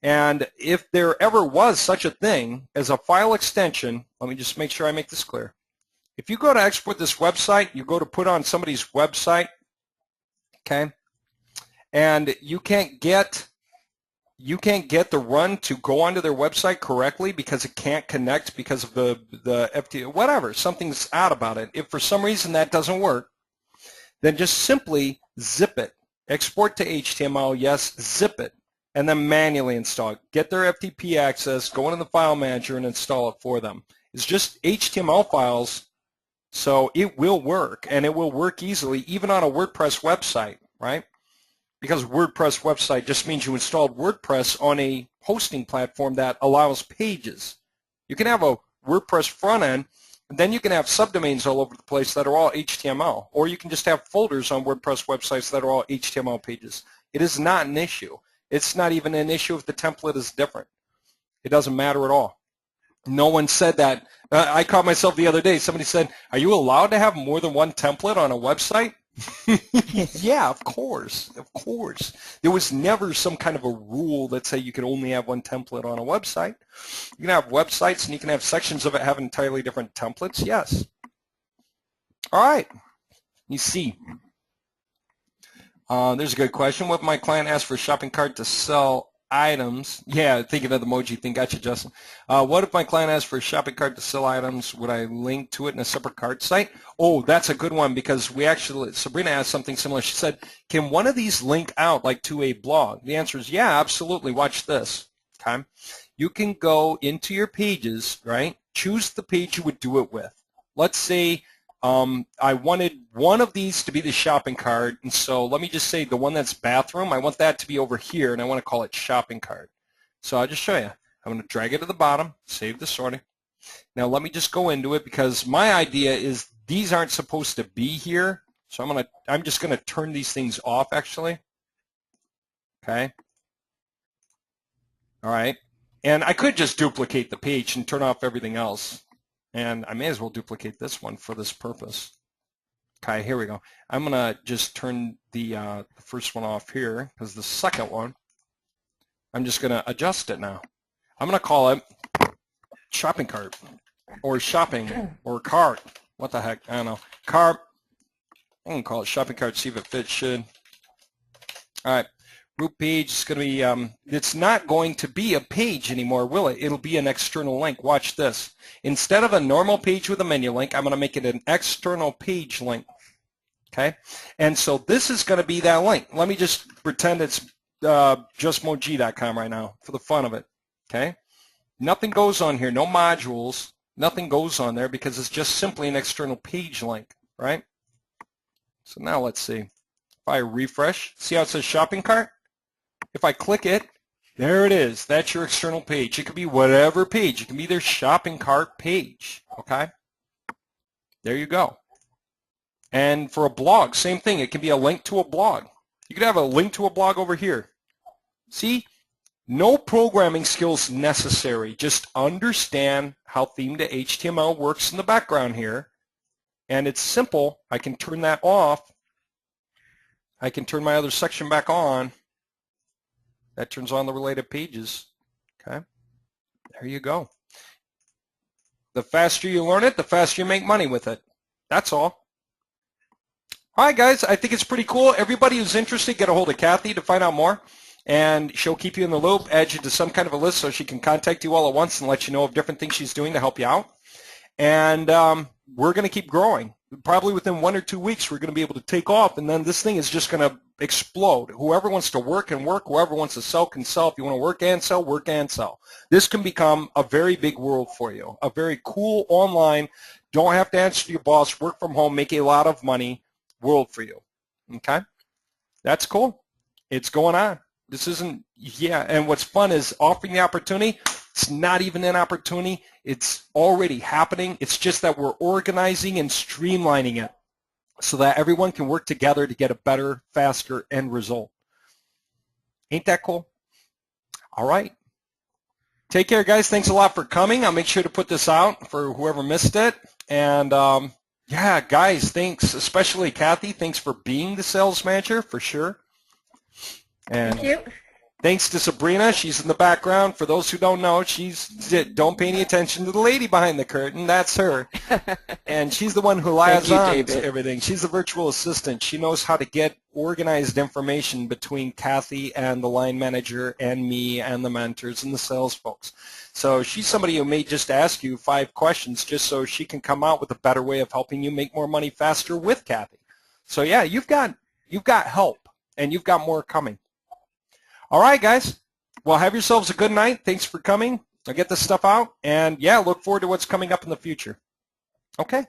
And if there ever was such a thing as a file extension, let me just make sure I make this clear. If you go to export this website, you go to put on somebody's website, okay, and you can't get the run to go onto their website correctly because it can't connect because of the FTP, whatever, something's odd about it. If for some reason that doesn't work, then just simply zip it. Export to HTML, yes, zip it, and then manually install it. Get their FTP access, go into the file manager and install it for them. It's just HTML files, so it will work, and it will work easily even on a WordPress website, right? Because WordPress website just means you installed WordPress on a hosting platform that allows pages. You can have a WordPress front end, and then you can have subdomains all over the place that are all HTML, or you can just have folders on WordPress websites that are all HTML pages. It is not an issue. It's not even an issue if the template is different. It doesn't matter at all. No one said that. I caught myself the other day. Somebody said, are you allowed to have more than one template on a website? Yeah, of course, of course. There was never some kind of a rule that say you could only have one template on a website. You can have websites and you can have sections of it have entirely different templates, yes. All right, you see. There's a good question. What if my client asks for a shopping cart to sell items? Yeah, thinking of the emoji thing. Gotcha, Justin. What if my client asks for a shopping cart to sell items? Would I link to it in a separate cart site? Oh, that's a good one because we actually, Sabrina asked something similar. She said, can one of these link out like to a blog? The answer is yeah, absolutely. Watch this. Okay. You can go into your pages, right? Choose the page you would do it with. Let's say I wanted one of these to be the shopping cart, and so let me just say the one that's bathroom, I want that to be over here, and I want to call it shopping cart. So I'll just show you. I'm going to drag it to the bottom, save the sorting. Now let me just go into it because my idea is these aren't supposed to be here, so I'm just going to turn these things off actually. Okay. All right. And I could just duplicate the page and turn off everything else. And I may as well duplicate this one for this purpose. Okay, here we go. I'm going to just turn the first one off here because the second one, I'm just going to adjust it now. I'm going to call it shopping cart or shopping or cart. What the heck? I don't know. Cart. I'm going to call it shopping cart, see if it fits. Should. All right. Root page is going to be, it's not going to be a page anymore, will it? It'll be an external link. Watch this. Instead of a normal page with a menu link, I'm going to make it an external page link. Okay? And so this is going to be that link. Let me just pretend it's justmoji.com right now for the fun of it. Okay? Nothing goes on here. No modules. Nothing goes on there because it's just simply an external page link, right? So now let's see. If I refresh, see how it says shopping cart? If I click it, there it is. That's your external page. It could be whatever page. It can be their shopping cart page. Okay? There you go. And for a blog, same thing. It can be a link to a blog. You could have a link to a blog over here. See? No programming skills necessary. Just understand how theme to HTML works in the background here. And it's simple. I can turn that off. I can turn my other section back on. That turns on the related pages. Okay, there you go. The faster you learn it, the faster you make money with it. That's all. All right, guys, I think it's pretty cool. Everybody who's interested, get a hold of Kathy to find out more, and she'll keep you in the loop, add you to some kind of a list so she can contact you all at once and let you know of different things she's doing to help you out. And we're going to keep growing. probably within 1 or 2 weeks, we're going to be able to take off, and then this thing is just going to explode. Whoever wants to work can work. Whoever wants to sell can sell. If you want to work and sell, work and sell. This can become a very big world for you, a very cool online, don't have to answer to your boss, work from home, make a lot of money world for you. Okay? That's cool. It's going on. This isn't, yeah, and what's fun is offering the opportunity. It's not even an opportunity. It's already happening. It's just that we're organizing and streamlining it so that everyone can work together to get a better, faster end result. Ain't that cool? All right. Take care, guys. Thanks a lot for coming. I'll make sure to put this out for whoever missed it. And, yeah, guys, thanks, especially Kathy. Thanks for being the sales manager, for sure. And Thank you. thanks to Sabrina. She's in the background. For those who don't know, don't pay any attention to the lady behind the curtain. That's her. And she's the one who lies on to everything. She's the virtual assistant. She knows how to get organized information between Kathy and the line manager and me and the mentors and the sales folks. So she's somebody who may just ask you 5 questions just so she can come out with a better way of helping you make more money faster with Kathy. So yeah, you've got help, and you've got more coming. All right, guys. Well, have yourselves a good night. Thanks for coming. I'll get this stuff out. And, yeah, look forward to what's coming up in the future. Okay.